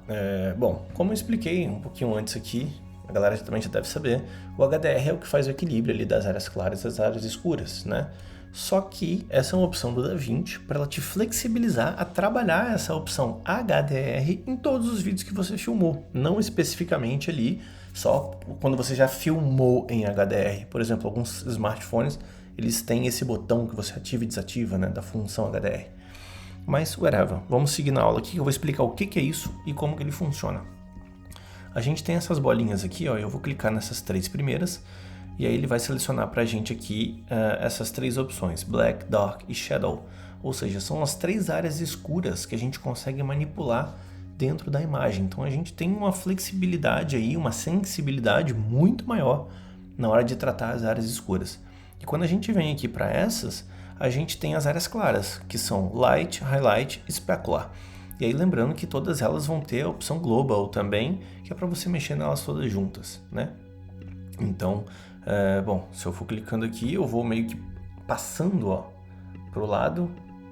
Bom, como eu expliquei um pouquinho antes aqui, a galera também já deve saber, o HDR é o que faz o equilíbrio ali das áreas claras e das áreas escuras, né? Só que essa é uma opção do DaVinci para ela te flexibilizar a trabalhar essa opção HDR em todos os vídeos que você filmou, não especificamente ali só quando você já filmou em HDR. Por exemplo, alguns smartphones, eles têm esse botão que você ativa e desativa, né, da função HDR. Mas, whatever, vamos seguir na aula aqui que eu vou explicar o que é isso e como que ele funciona. A gente tem essas bolinhas aqui, ó, eu vou clicar nessas 3 primeiras e aí ele vai selecionar para a gente aqui essas 3 opções, Black, Dark e Shadow. Ou seja, são as 3 áreas escuras que a gente consegue manipular dentro da imagem. Então a gente tem uma flexibilidade aí, uma sensibilidade muito maior na hora de tratar as áreas escuras. E quando a gente vem aqui para essas, a gente tem as áreas claras, que são Light, Highlight e Specular. E aí lembrando que todas elas vão ter a opção Global também, que é para você mexer nelas todas juntas, né? Então, bom, se eu for clicando aqui, eu vou meio que passando para o lado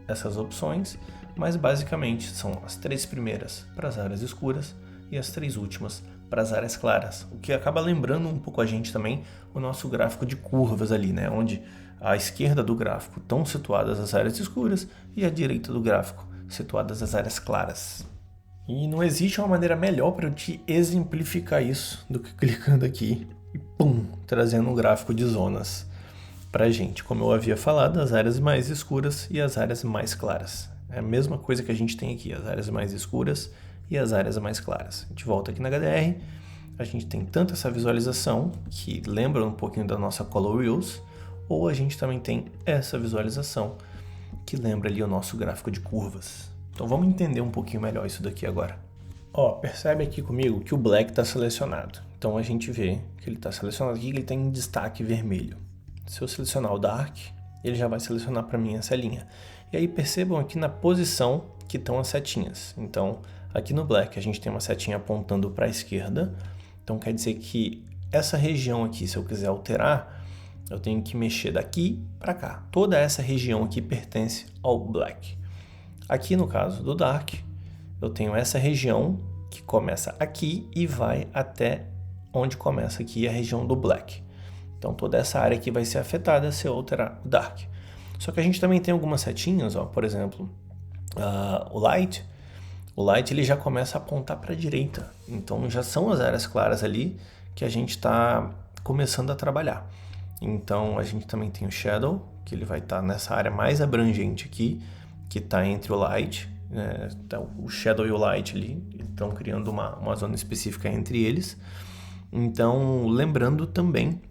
essas opções, mas basicamente são as 3 primeiras para as áreas escuras e as 3 últimas para as áreas claras, o que acaba lembrando um pouco a gente também o nosso gráfico de curvas ali, né? Onde à esquerda do gráfico estão situadas as áreas escuras e à direita do gráfico situadas as áreas claras. E não existe uma maneira melhor para eu te exemplificar isso do que clicando aqui e pum, trazendo um gráfico de zonas para a gente. Como eu havia falado, as áreas mais escuras e as áreas mais claras. É a mesma coisa que a gente tem aqui, as áreas mais escuras e as áreas mais claras. A gente volta aqui na HDR, a gente tem tanto essa visualização, que lembra um pouquinho da nossa Color Wheels, ou a gente também tem essa visualização, que lembra ali o nosso gráfico de curvas. Então vamos entender um pouquinho melhor isso daqui agora. Percebe aqui comigo que o Black está selecionado. Então a gente vê que ele está selecionado aqui, que ele tem um destaque vermelho. Se eu selecionar o Dark, ele já vai selecionar para mim essa linha. E aí percebam aqui na posição que estão as setinhas. Então aqui no Black a gente tem uma setinha apontando para a esquerda. Então quer dizer que essa região aqui, se eu quiser alterar, eu tenho que mexer daqui para cá. Toda essa região aqui pertence ao Black. Aqui no caso do Dark, eu tenho essa região que começa aqui e vai até onde começa aqui a região do Black. Então toda essa área aqui vai ser afetada se eu alterar o Dark. Só que a gente também tem algumas setinhas, por exemplo, o Light. O Light ele já começa a apontar para a direita. Então já são as áreas claras ali que a gente está começando a trabalhar. Então a gente também tem o Shadow, que ele vai estar nessa área mais abrangente aqui, que está entre o Light, então, o Shadow e o Light ali estão criando uma zona específica entre eles. Então lembrando também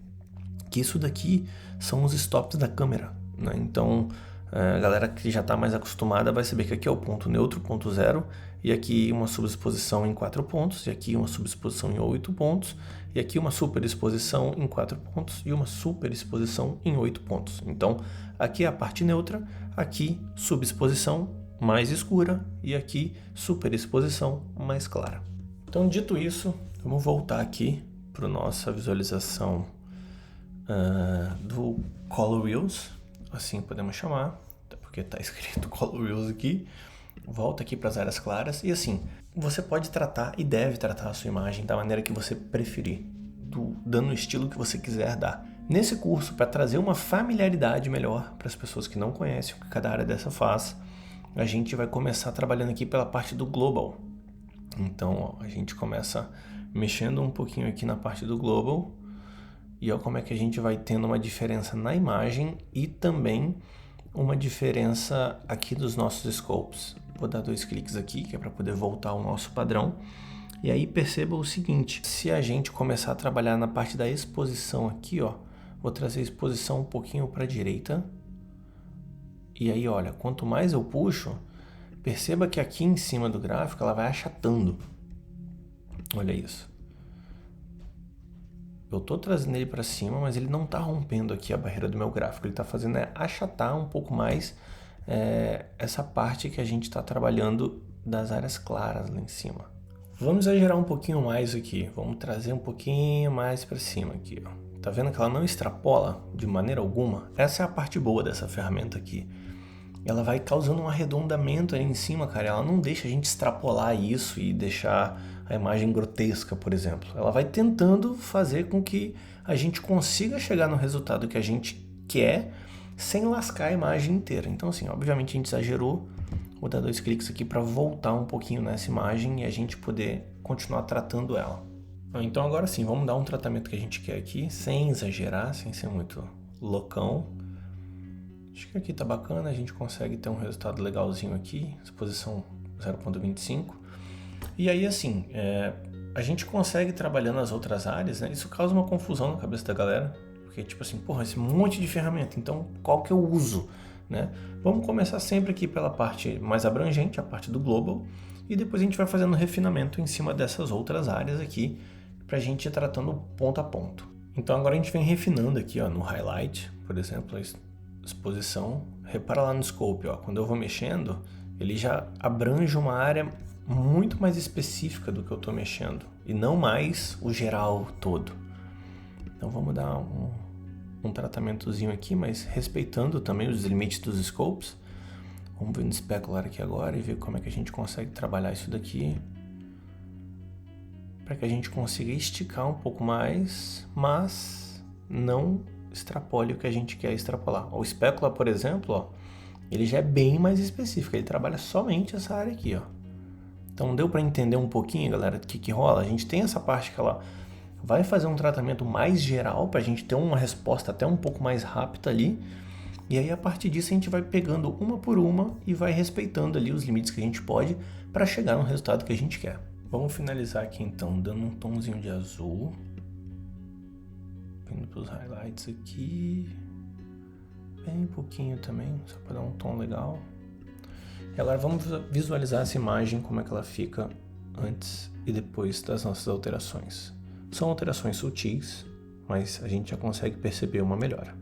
que isso daqui são os stops da câmera, né? Então a galera que já está mais acostumada vai saber que aqui é o ponto neutro, ponto zero, e aqui uma subexposição em 4 pontos, e aqui uma subexposição em 8 pontos, e aqui uma superexposição em 4 pontos e uma superexposição em 8 pontos. Então aqui é a parte neutra, aqui subexposição mais escura e aqui superexposição mais clara. Então dito isso, vamos voltar aqui para a nossa visualização do Color Wheels, assim podemos chamar, até porque está escrito Color Wheels aqui. Volta aqui para as áreas claras e assim, você pode tratar e deve tratar a sua imagem da maneira que você preferir, dando o estilo que você quiser dar. Nesse curso, para trazer uma familiaridade melhor para as pessoas que não conhecem o que cada área dessa faz, a gente vai começar trabalhando aqui pela parte do Global. Então, a gente começa mexendo um pouquinho aqui na parte do Global e olha como é que a gente vai tendo uma diferença na imagem e também uma diferença aqui dos nossos scopes. Vou dar 2 cliques aqui, que é para poder voltar ao nosso padrão. E aí perceba o seguinte, se a gente começar a trabalhar na parte da exposição aqui, vou trazer a exposição um pouquinho para a direita. E aí, olha, quanto mais eu puxo, perceba que aqui em cima do gráfico ela vai achatando. Olha isso. eu tô trazendo ele para cima, mas ele não tá rompendo aqui a barreira do meu gráfico. Ele tá fazendo achatar um pouco mais essa parte que a gente está trabalhando das áreas claras lá em cima. Vamos exagerar um pouquinho mais aqui. Vamos trazer um pouquinho mais para cima aqui, ó. Tá vendo que ela não extrapola de maneira alguma? Essa é a parte boa dessa ferramenta aqui. Ela vai causando um arredondamento aí em cima, cara. Ela não deixa a gente extrapolar isso e deixar a imagem grotesca, por exemplo. Ela vai tentando fazer com que a gente consiga chegar no resultado que a gente quer sem lascar a imagem inteira. Então, assim, obviamente a gente exagerou. Vou dar 2 cliques aqui para voltar um pouquinho nessa imagem e a gente poder continuar tratando ela. Então agora sim, vamos dar um tratamento que a gente quer aqui, sem exagerar, sem ser muito loucão. Acho que aqui tá bacana, a gente consegue ter um resultado legalzinho aqui, exposição 0.25. E aí assim, a gente consegue trabalhando as outras áreas, né? Isso causa uma confusão na cabeça da galera, porque tipo assim, porra, esse monte de ferramenta, então qual que eu uso, né? Vamos começar sempre aqui pela parte mais abrangente, a parte do global, e depois a gente vai fazendo refinamento em cima dessas outras áreas aqui, pra gente ir tratando ponto a ponto. Então agora a gente vem refinando aqui, ó, no highlight, por exemplo, a exposição. Repara lá no scope, ó, quando eu vou mexendo, ele já abrange uma área muito mais específica do que eu estou mexendo e não mais o geral todo. Então vamos dar um tratamentozinho aqui, mas respeitando também os limites dos scopes. Vamos ver no specular aqui agora e ver como é que a gente consegue trabalhar isso daqui para que a gente consiga esticar um pouco mais, mas não extrapole o que a gente quer extrapolar. O specular, por exemplo, ó, ele já é bem mais específico, ele trabalha somente essa área aqui, ó. Então deu para entender um pouquinho, galera, do que rola? A gente tem essa parte que ela vai fazer um tratamento mais geral para a gente ter uma resposta até um pouco mais rápida ali. E aí a partir disso a gente vai pegando uma por uma e vai respeitando ali os limites que a gente pode para chegar no resultado que a gente quer. Vamos finalizar aqui então dando um tomzinho de azul. Vindo para os highlights aqui. Bem pouquinho também, só para dar um tom legal. E agora vamos visualizar essa imagem, como é que ela fica antes e depois das nossas alterações. São alterações sutis, mas a gente já consegue perceber uma melhora.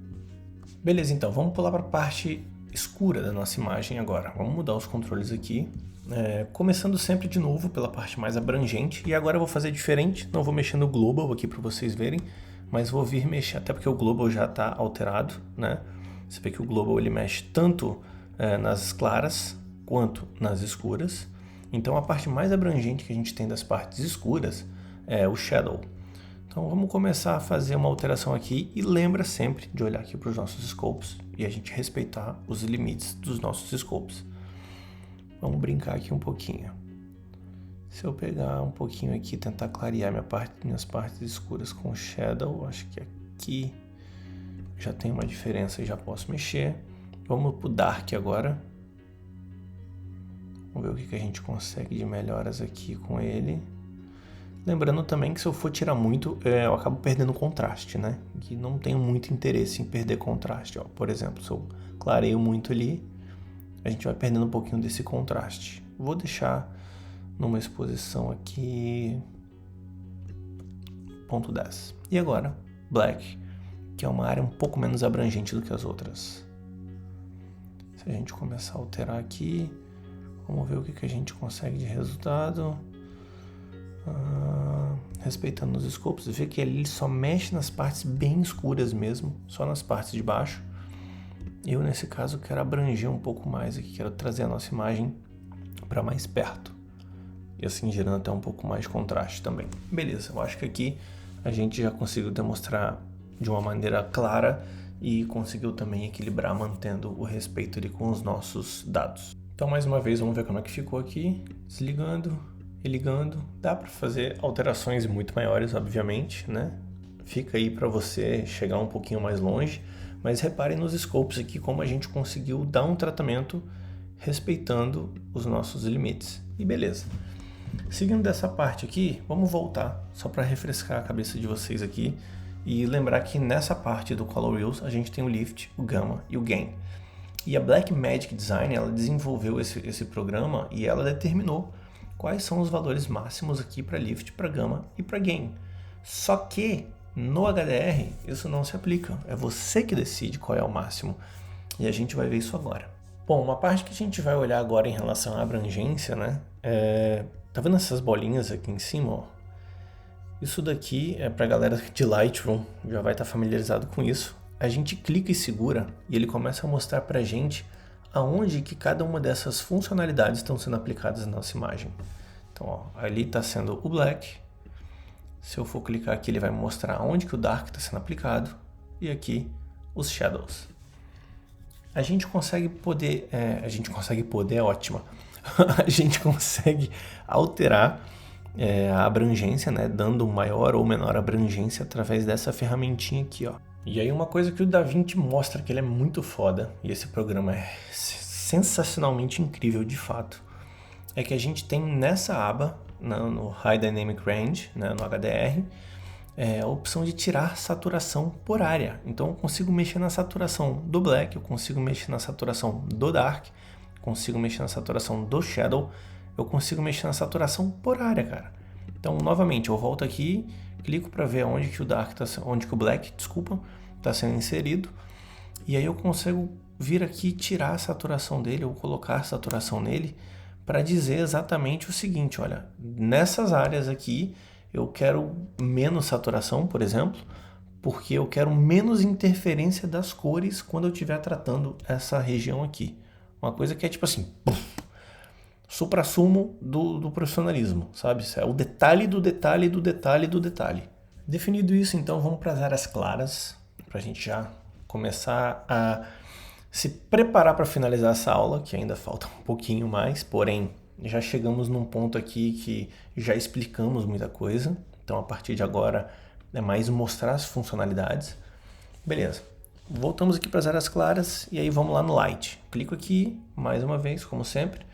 Beleza, então vamos pular para a parte escura da nossa imagem agora. Vamos mudar os controles aqui, começando sempre de novo pela parte mais abrangente. E agora eu vou fazer diferente, não vou mexer no global aqui para vocês verem, mas vou vir mexer, até porque o global já está alterado, né? Você vê que o global ele mexe tanto nas claras quanto nas escuras. Então a parte mais abrangente que a gente tem das partes escuras é o shadow. Então vamos começar a fazer uma alteração aqui e lembra sempre de olhar aqui para os nossos scopes e a gente respeitar os limites dos nossos scopes. Vamos brincar aqui um pouquinho. Se eu pegar um pouquinho aqui e tentar clarear minhas partes escuras com shadow, acho que aqui já tem uma diferença e já posso mexer. Vamos para o dark agora. Vamos ver o que a gente consegue de melhoras aqui com ele. Lembrando também que se eu for tirar muito, eu acabo perdendo contraste, né? Que não tenho muito interesse em perder contraste. Ó. Por exemplo, se eu clareio muito ali, a gente vai perdendo um pouquinho desse contraste. Vou deixar numa exposição aqui, 0.10. E agora, black, que é uma área um pouco menos abrangente do que as outras. Se a gente começar a alterar aqui, vamos ver o que a gente consegue de resultado. Respeitando os scopes, vê que ele só mexe nas partes bem escuras mesmo, só nas partes de baixo. Eu nesse caso quero abranger um pouco mais aqui, quero trazer a nossa imagem para mais perto e assim gerando até um pouco mais de contraste também. Beleza, eu acho que aqui a gente já conseguiu demonstrar de uma maneira clara e conseguiu também equilibrar mantendo o respeito ali com os nossos dados. Então mais uma vez vamos ver como é que ficou aqui, desligando e ligando. Dá para fazer alterações muito maiores, obviamente, né? Fica aí para você chegar um pouquinho mais longe, mas reparem nos scopes aqui como a gente conseguiu dar um tratamento respeitando os nossos limites. E beleza. Seguindo dessa parte aqui, vamos voltar só para refrescar a cabeça de vocês aqui e lembrar que nessa parte do Color Wheels a gente tem o Lift, o Gamma e o Gain. E a Blackmagic Design, ela desenvolveu esse programa e ela determinou quais são os valores máximos aqui para Lift, para Gamma e para Gain. Só que No HDR, isso não se aplica. É você que decide qual é o máximo. E a gente vai ver isso agora. Bom, uma parte que a gente vai olhar agora em relação à abrangência, né? Tá vendo essas bolinhas aqui em cima, ó? Isso daqui é pra galera de Lightroom, já vai estar familiarizado com isso. A gente clica e segura e ele começa a mostrar pra gente aonde que cada uma dessas funcionalidades estão sendo aplicadas na nossa imagem. Então, ó, ali está sendo o Black. Se eu for clicar aqui, ele vai me mostrar onde que o Dark está sendo aplicado. E aqui, os Shadows. A gente consegue poder... é ótima. A gente consegue alterar a abrangência, né? Dando maior ou menor abrangência através dessa ferramentinha aqui, ó. E aí uma coisa que o DaVinci mostra que ele é muito foda, e esse programa é sensacionalmente incrível de fato, é que a gente tem nessa aba, no High Dynamic Range, né, no HDR, a opção de tirar saturação por área. Então eu consigo mexer na saturação do Black, eu consigo mexer na saturação do Dark, consigo mexer na saturação do Shadow, eu consigo mexer na saturação por área, cara. Então, novamente, eu volto aqui, clico para ver onde que o Black, está sendo inserido, e aí eu consigo vir aqui, tirar a saturação dele, ou colocar a saturação nele, para dizer exatamente o seguinte, olha, nessas áreas aqui eu quero menos saturação, por exemplo, porque eu quero menos interferência das cores quando eu estiver tratando essa região aqui. Uma coisa que é tipo assim, suprassumo do profissionalismo, sabe? É o detalhe do detalhe do detalhe do detalhe. Definido isso, então, vamos para as áreas claras, para a gente já começar a se preparar para finalizar essa aula, que ainda falta um pouquinho mais, porém, já chegamos num ponto aqui que já explicamos muita coisa, então a partir de agora é mais mostrar as funcionalidades. Beleza, voltamos aqui para as áreas claras e aí vamos lá no Light. Clico aqui, mais uma vez, como sempre,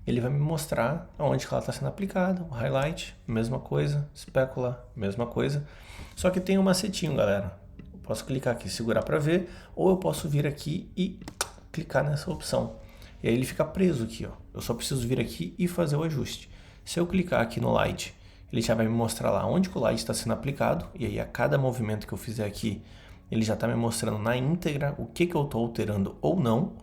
ele vai me mostrar aonde que ela está sendo aplicada, o Highlight, mesma coisa, Specular, mesma coisa, só que tem um macetinho, galera. Eu posso clicar aqui, segurar para ver, ou eu posso vir aqui e clicar nessa opção. E aí ele fica preso aqui, ó. Eu só preciso vir aqui e fazer o ajuste. Se eu clicar aqui no Light, ele já vai me mostrar lá onde que o Light está sendo aplicado, e aí a cada movimento que eu fizer aqui, ele já está me mostrando na íntegra o que eu estou alterando ou não.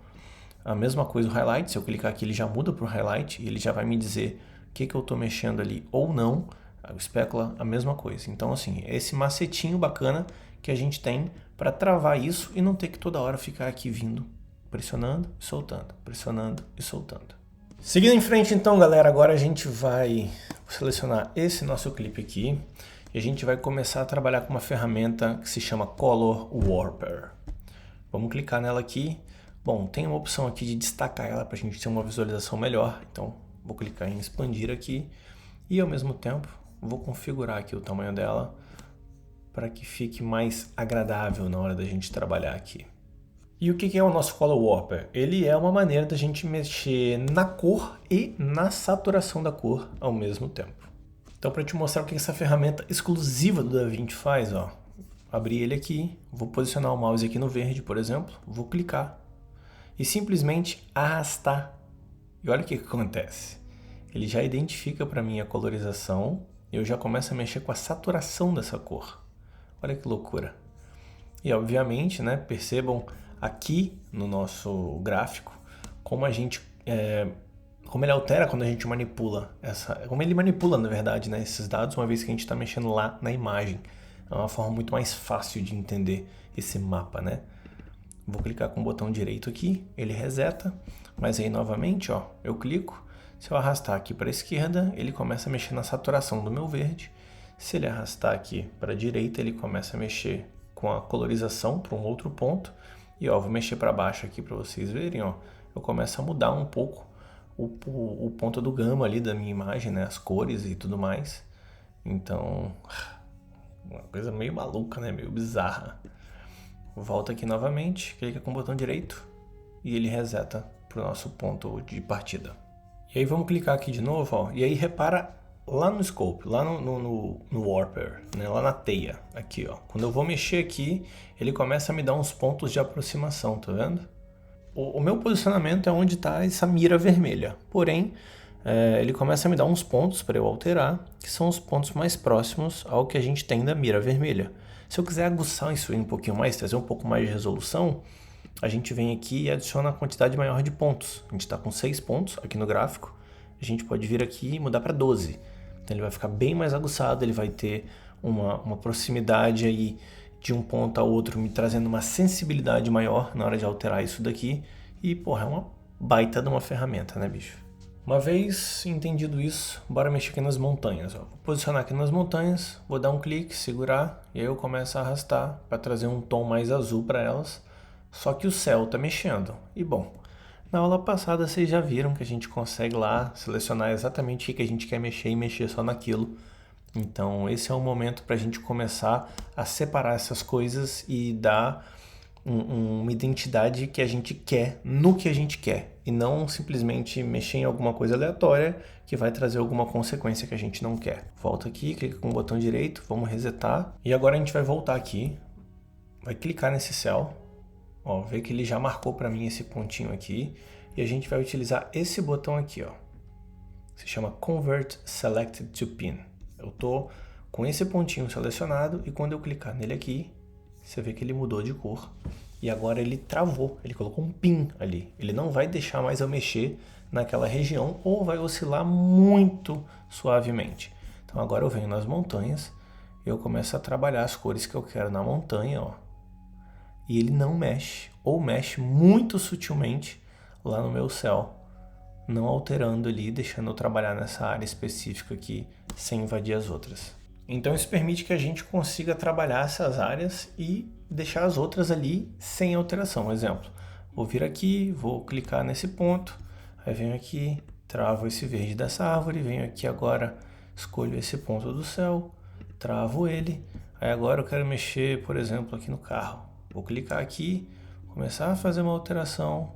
A mesma coisa o Highlight, se eu clicar aqui ele já muda para o Highlight e ele já vai me dizer o que eu estou mexendo ali ou não. O Specular, a mesma coisa. Então assim, é esse macetinho bacana que a gente tem para travar isso e não ter que toda hora ficar aqui vindo, pressionando e soltando, pressionando e soltando. Seguindo em frente então, galera, agora a gente vai selecionar esse nosso clipe aqui e a gente vai começar a trabalhar com uma ferramenta que se chama Color Warper. Vamos clicar nela aqui. Bom, tem uma opção aqui de destacar ela para a gente ter uma visualização melhor, então vou clicar em expandir aqui e ao mesmo tempo vou configurar aqui o tamanho dela para que fique mais agradável na hora da gente trabalhar aqui. E o que é o nosso Color Warper? Ele é uma maneira da gente mexer na cor e na saturação da cor ao mesmo tempo. Então, para te mostrar o que essa ferramenta exclusiva do DaVinci faz, ó, abrir ele aqui, vou posicionar o mouse aqui no verde, por exemplo, vou clicar e simplesmente arrastar. E olha o que acontece. Ele já identifica para mim a colorização e eu já começo a mexer com a saturação dessa cor. Olha que loucura. E obviamente, né, percebam aqui no nosso gráfico como a gente como ele altera quando a gente manipula como ele manipula, na verdade, né, esses dados, uma vez que a gente está mexendo lá na imagem. É uma forma muito mais fácil de entender esse mapa, né? Vou clicar com o botão direito aqui, ele reseta, mas aí novamente, ó, eu clico, se eu arrastar aqui para a esquerda, ele começa a mexer na saturação do meu verde. Se ele arrastar aqui para a direita, ele começa a mexer com a colorização para um outro ponto. E ó, vou mexer para baixo aqui para vocês verem, ó, eu começo a mudar um pouco o ponto do gama ali da minha imagem, né, as cores e tudo mais. Então, uma coisa meio maluca, né, meio bizarra. Volta aqui novamente, clica com o botão direito e ele reseta para o nosso ponto de partida. E aí vamos clicar aqui de novo, ó, e aí repara lá no Scope, lá no Warper, né, lá na teia, aqui, ó. Quando eu vou mexer aqui, ele começa a me dar uns pontos de aproximação, tá vendo? O meu posicionamento é onde está essa mira vermelha, porém, ele começa a me dar uns pontos para eu alterar, que são os pontos mais próximos ao que a gente tem da mira vermelha. Se eu quiser aguçar isso aí um pouquinho mais, trazer um pouco mais de resolução, a gente vem aqui e adiciona a quantidade maior de pontos. A gente está com 6 pontos aqui no gráfico, a gente pode vir aqui e mudar para 12. Então ele vai ficar bem mais aguçado, ele vai ter uma proximidade aí de um ponto a outro, me trazendo uma sensibilidade maior na hora de alterar isso daqui. E, porra, é uma baita de uma ferramenta, né, bicho? Uma vez entendido isso, bora mexer aqui nas montanhas. Ó. Vou posicionar aqui nas montanhas, vou dar um clique, segurar, e aí eu começo a arrastar para trazer um tom mais azul para elas. Só que o céu tá mexendo. E bom, na aula passada vocês já viram que a gente consegue lá selecionar exatamente o que a gente quer mexer e mexer só naquilo. Então esse é o momento para a gente começar a separar essas coisas e dar uma identidade que a gente quer no que a gente quer. E não simplesmente mexer em alguma coisa aleatória que vai trazer alguma consequência que a gente não quer. Volta aqui, clica com o botão direito, vamos resetar. E agora a gente vai voltar aqui, vai clicar nesse céu. Ó, vê que ele já marcou para mim esse pontinho aqui. E a gente vai utilizar esse botão aqui, ó. Se chama Convert Selected to Pin. Eu tô com esse pontinho selecionado e quando eu clicar nele aqui, você vê que ele mudou de cor. E agora ele travou, ele colocou um pin ali. Ele não vai deixar mais eu mexer naquela região ou vai oscilar muito suavemente. Então agora eu venho nas montanhas, eu começo a trabalhar as cores que eu quero na montanha, ó. E ele não mexe, ou mexe muito sutilmente lá no meu céu, não alterando ali, deixando eu trabalhar nessa área específica aqui, sem invadir as outras. Então isso permite que a gente consiga trabalhar essas áreas e deixar as outras ali sem alteração. Exemplo, vou vir aqui, vou clicar nesse ponto, aí venho aqui, travo esse verde dessa árvore, venho aqui agora, escolho esse ponto do céu, travo ele, aí agora eu quero mexer, por exemplo, aqui no carro. Vou clicar aqui, começar a fazer uma alteração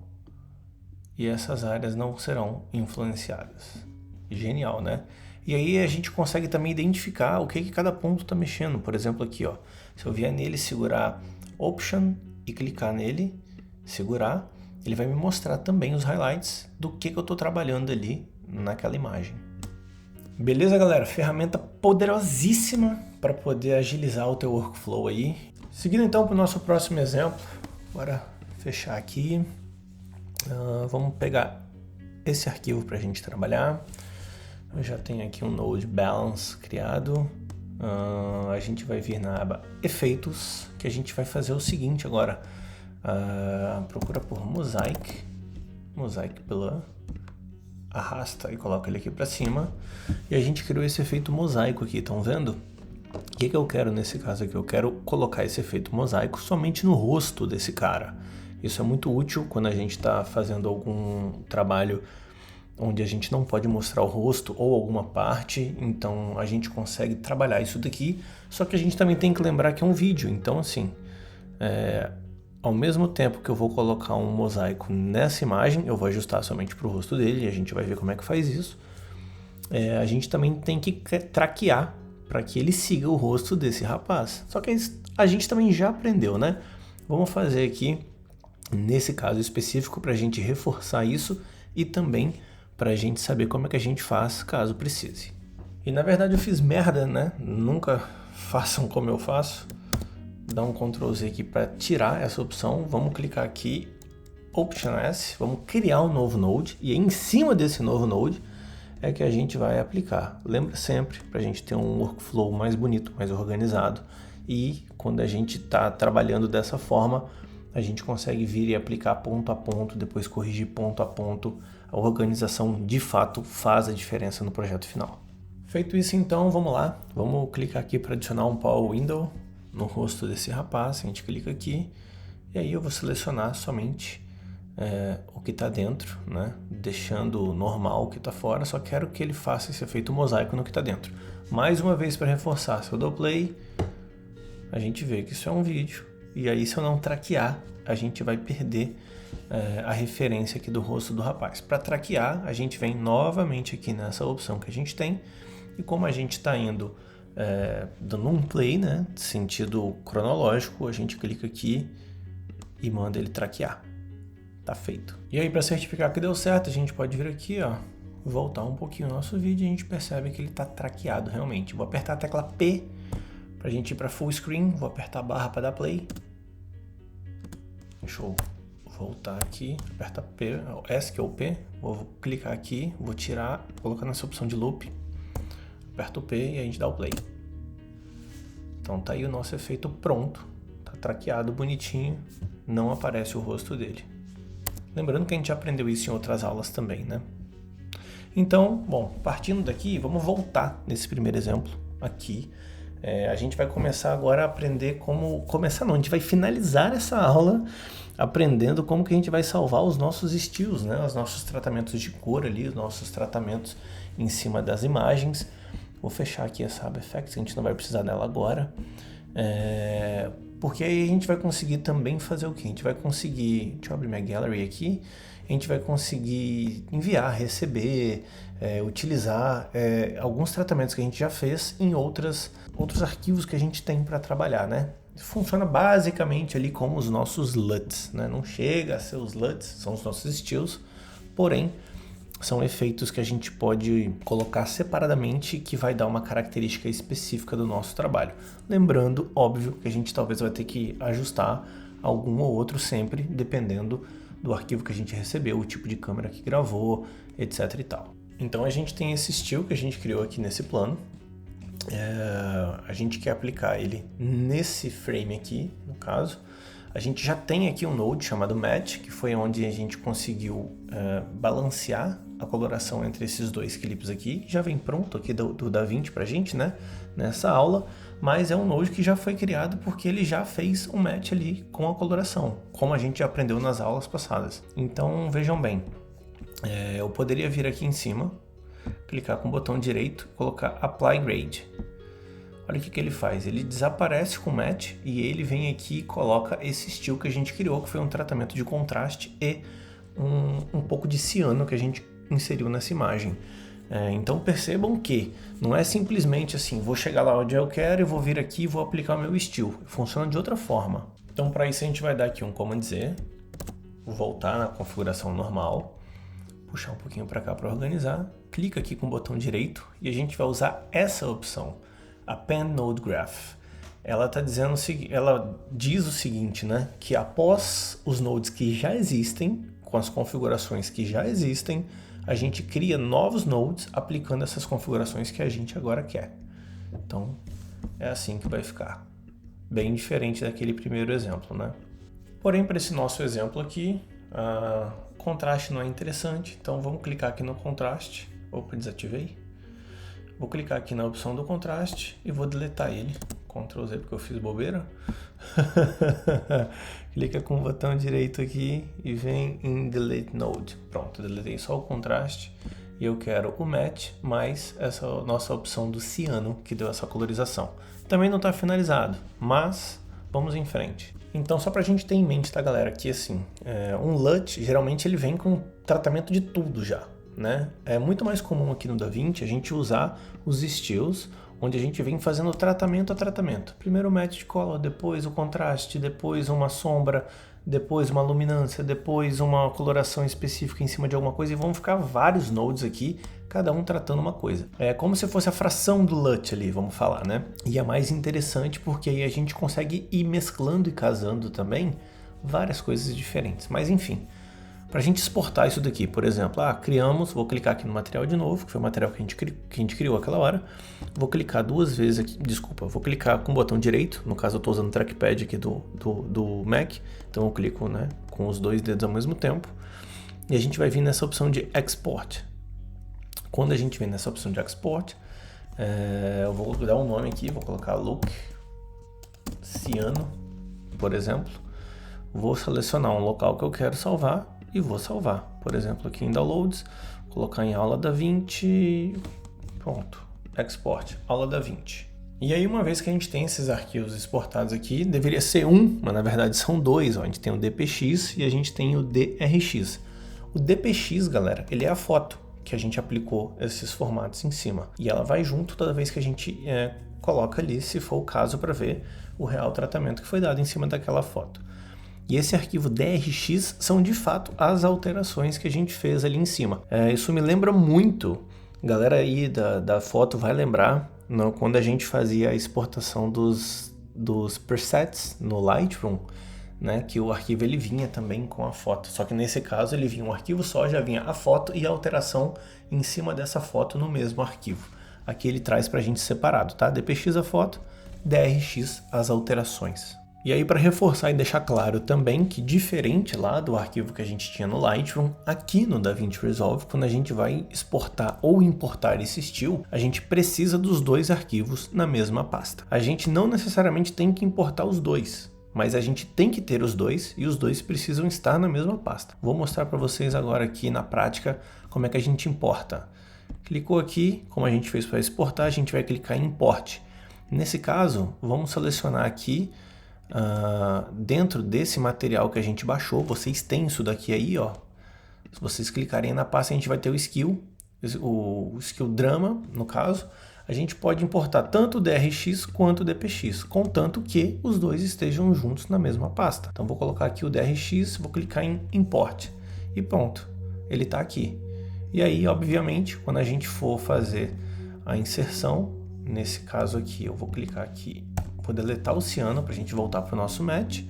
e essas áreas não serão influenciadas. Genial, né? E aí a gente consegue também identificar o que cada ponto está mexendo. Por exemplo, aqui, ó, se eu vier nele, segurar Option e clicar nele, segurar, ele vai me mostrar também os highlights do que eu estou trabalhando ali naquela imagem. Beleza, galera? Ferramenta poderosíssima para poder agilizar o teu workflow aí. Seguindo então para o nosso próximo exemplo, bora fechar aqui. Vamos pegar esse arquivo para a gente trabalhar. Eu já tenho aqui um Node Balance criado. A gente vai vir na aba Efeitos, que a gente vai fazer o seguinte agora. Procura por Mosaic Blur. Arrasta e coloca ele aqui para cima. E a gente criou esse efeito mosaico aqui, estão vendo? O que eu quero nesse caso aqui? Eu quero colocar esse efeito mosaico somente no rosto desse cara. Isso é muito útil quando a gente está fazendo algum trabalho onde a gente não pode mostrar o rosto ou alguma parte, então a gente consegue trabalhar isso daqui, só que a gente também tem que lembrar que é um vídeo, então assim, ao mesmo tempo que eu vou colocar um mosaico nessa imagem, eu vou ajustar somente para o rosto dele e a gente vai ver como é que faz isso. A gente também tem que traquear para que ele siga o rosto desse rapaz. Só que a gente também já aprendeu, né? Vamos fazer aqui, nesse caso específico, para a gente reforçar isso e também para a gente saber como é que a gente faz caso precise. E na verdade eu fiz merda, né? Nunca façam como eu faço. Dá um Ctrl Z aqui para tirar essa opção. Vamos clicar aqui, Option S, vamos criar um novo Node e em cima desse novo Node é que a gente vai aplicar. Lembra sempre, para a gente ter um workflow mais bonito, mais organizado. E quando a gente está trabalhando dessa forma, a gente consegue vir e aplicar ponto a ponto, depois corrigir ponto a ponto. A organização, de fato, faz a diferença no projeto final. Feito isso, então, vamos lá. Vamos clicar aqui para adicionar um Power Window no rosto desse rapaz. A gente clica aqui e aí eu vou selecionar somente o que está dentro, né? Deixando normal o que está fora, só quero que ele faça esse efeito mosaico no que está dentro. Mais uma vez para reforçar, se eu dou play, a gente vê que isso é um vídeo, e aí se eu não traquear, a gente vai perder a referência aqui do rosto do rapaz. Para traquear, a gente vem novamente aqui nessa opção que a gente tem, e como a gente está indo dando um play, né, sentido cronológico, a gente clica aqui e manda ele traquear. Tá feito. E aí, para certificar que deu certo, a gente pode vir aqui, ó, voltar um pouquinho o nosso vídeo e a gente percebe que ele tá traqueado realmente. Vou apertar a tecla P Para a gente ir para full screen, vou apertar a barra para dar play. Deixa eu voltar aqui, aperta P, S que é o P, vou clicar aqui, vou tirar, colocar nessa opção de loop, aperta o P e a gente dá o play. Então tá aí o nosso efeito pronto, tá traqueado bonitinho, não aparece o rosto dele. Lembrando que a gente já aprendeu isso em outras aulas também, né? Então, bom, partindo daqui, vamos voltar nesse primeiro exemplo aqui. A gente vai começar agora a aprender como... Começar não, a gente vai finalizar essa aula aprendendo como que a gente vai salvar os nossos estilos, né? Os nossos tratamentos de cor ali, os nossos tratamentos em cima das imagens. Vou fechar aqui essa Aba Effects, a gente não vai precisar dela agora. Porque aí a gente vai conseguir também fazer o quê? A gente vai conseguir... Deixa eu abrir minha gallery aqui. A gente vai conseguir enviar, receber, utilizar alguns tratamentos que a gente já fez em outros arquivos que a gente tem para trabalhar, né? Funciona basicamente ali como os nossos LUTs, né? Não chega a ser os LUTs, são os nossos estilos, porém são efeitos que a gente pode colocar separadamente que vai dar uma característica específica do nosso trabalho. Lembrando, óbvio, que a gente talvez vai ter que ajustar algum ou outro sempre, dependendo do arquivo que a gente recebeu, o tipo de câmera que gravou, etc e tal. Então a gente tem esse estilo que a gente criou aqui nesse plano. A gente quer aplicar ele nesse frame aqui, no caso. A gente já tem aqui um node chamado Match, que foi onde a gente conseguiu balancear a coloração entre esses dois clipes aqui. Já vem pronto aqui do DaVinci pra gente, né? Nessa aula, mas é um node que já foi criado porque ele já fez um match ali com a coloração, como a gente já aprendeu nas aulas passadas. Então vejam bem, eu poderia vir aqui em cima, clicar com o botão direito, colocar Apply Grade. Olha o que ele faz, ele desaparece com o match e ele vem aqui e coloca esse estilo que a gente criou, que foi um tratamento de contraste e um pouco de ciano que a gente inseriu nessa imagem. Então percebam que não é simplesmente assim, vou chegar lá onde eu quero e vou vir aqui e vou aplicar o meu estilo. Funciona de outra forma. Então para isso a gente vai dar aqui um Command Z, voltar na configuração normal, puxar um pouquinho para cá para organizar, clica aqui com o botão direito e a gente vai usar essa opção, Append Node Graph. Ela diz o seguinte, né, que após os nodes que já existem, com as configurações que já existem, a gente cria novos nodes aplicando essas configurações que a gente agora quer. Então, é assim que vai ficar. Bem diferente daquele primeiro exemplo, né? Porém, para esse nosso exemplo aqui, contraste não é interessante, então vamos clicar aqui no contraste. Opa, desativei. Vou clicar aqui na opção do contraste e vou deletar ele. Ctrl Z porque eu fiz bobeira. Clica com o botão direito aqui e vem em Delete Node. Pronto, deletei só o contraste e eu quero o Match mais essa nossa opção do ciano que deu essa colorização. Também não está finalizado, mas vamos em frente. Então só para a gente ter em mente, tá galera, que assim, um LUT geralmente ele vem com tratamento de tudo já, né? É muito mais comum aqui no DaVinci a gente usar os estilos, onde a gente vem fazendo tratamento a tratamento. Primeiro o match de color, depois o contraste, depois uma sombra, depois uma luminância, depois uma coloração específica em cima de alguma coisa, e vão ficar vários nodes aqui, cada um tratando uma coisa. É como se fosse a fração do LUT ali, vamos falar, né? E é mais interessante porque aí a gente consegue ir mesclando e casando também várias coisas diferentes. Mas enfim, para a gente exportar isso daqui, por exemplo, criamos, vou clicar aqui no material de novo, que foi o material que a gente criou aquela hora, vou clicar duas vezes aqui, vou clicar com o botão direito, no caso eu estou usando o trackpad aqui do Mac, então eu clico, né, com os dois dedos ao mesmo tempo, e a gente vai vir nessa opção de Export. Quando a gente vem nessa opção de Export, eu vou dar um nome aqui, vou colocar Look Ciano, por exemplo, vou selecionar um local que eu quero salvar, e vou salvar, por exemplo, aqui em Downloads, colocar em Aula DaVinci, pronto, Export, Aula DaVinci. E aí uma vez que a gente tem esses arquivos exportados aqui, deveria ser um, mas na verdade são dois, ó. A gente tem o DPX e a gente tem o DRX. O DPX, galera, ele é a foto que a gente aplicou esses formatos em cima, e ela vai junto toda vez que a gente coloca ali, se for o caso, para ver o real tratamento que foi dado em cima daquela foto. E esse arquivo DRX são de fato as alterações que a gente fez ali em cima. Isso me lembra muito, galera aí da foto vai lembrar quando a gente fazia a exportação dos presets no Lightroom, né, que o arquivo ele vinha também com a foto, só que nesse caso ele vinha um arquivo só, já vinha a foto e a alteração em cima dessa foto no mesmo arquivo. Aqui ele traz pra gente separado, tá? DPX a foto, DRX as alterações. E aí, para reforçar e deixar claro também que, diferente lá do arquivo que a gente tinha no Lightroom, aqui no DaVinci Resolve, quando a gente vai exportar ou importar esse still, a gente precisa dos dois arquivos na mesma pasta. A gente não necessariamente tem que importar os dois, mas a gente tem que ter os dois e os dois precisam estar na mesma pasta. Vou mostrar para vocês agora aqui na prática como é que a gente importa. Clicou aqui, como a gente fez para exportar, a gente vai clicar em Import. Nesse caso, vamos selecionar aqui dentro desse material que a gente baixou, vocês têm isso daqui aí, ó. Se vocês clicarem na pasta, a gente vai ter o skill Drama, no caso. A gente pode importar tanto o DRX quanto o DPX, contanto que os dois estejam juntos na mesma pasta. Então vou colocar aqui o DRX, vou clicar em Import e pronto, ele está aqui. E aí, obviamente, quando a gente for fazer a inserção, nesse caso aqui, eu vou clicar aqui, vou deletar o ciano para a gente voltar para o nosso match.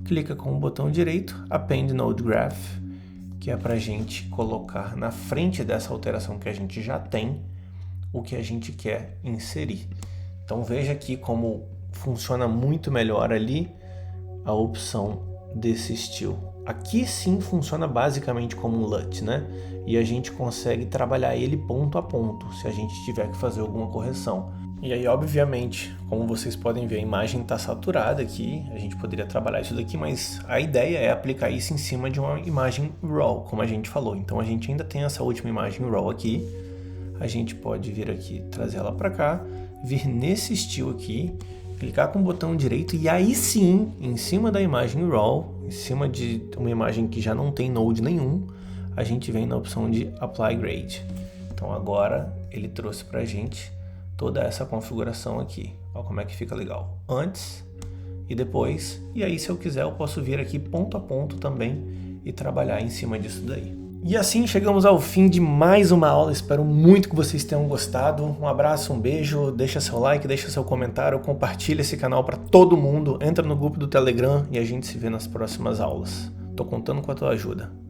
Clica com o botão direito, Append Node Graph, que é para a gente colocar na frente dessa alteração que a gente já tem, o que a gente quer inserir. Então veja aqui como funciona muito melhor ali a opção desse still. Aqui sim funciona basicamente como um LUT, né? E a gente consegue trabalhar ele ponto a ponto, se a gente tiver que fazer alguma correção. E aí, obviamente, como vocês podem ver, a imagem está saturada aqui, a gente poderia trabalhar isso daqui, mas a ideia é aplicar isso em cima de uma imagem RAW, como a gente falou. Então a gente ainda tem essa última imagem RAW aqui, a gente pode vir aqui, trazer ela para cá, vir nesse still aqui, clicar com o botão direito e aí sim, em cima da imagem RAW, em cima de uma imagem que já não tem node nenhum, a gente vem na opção de Apply Grade. Então agora ele trouxe para a gente toda essa configuração aqui. Olha como é que fica legal. Antes e depois. E aí, se eu quiser, eu posso vir aqui ponto a ponto também e trabalhar em cima disso daí. E assim chegamos ao fim de mais uma aula. Espero muito que vocês tenham gostado. Um abraço, um beijo. Deixa seu like, deixa seu comentário, compartilha esse canal para todo mundo. Entra no grupo do Telegram e a gente se vê nas próximas aulas. Tô contando com a tua ajuda.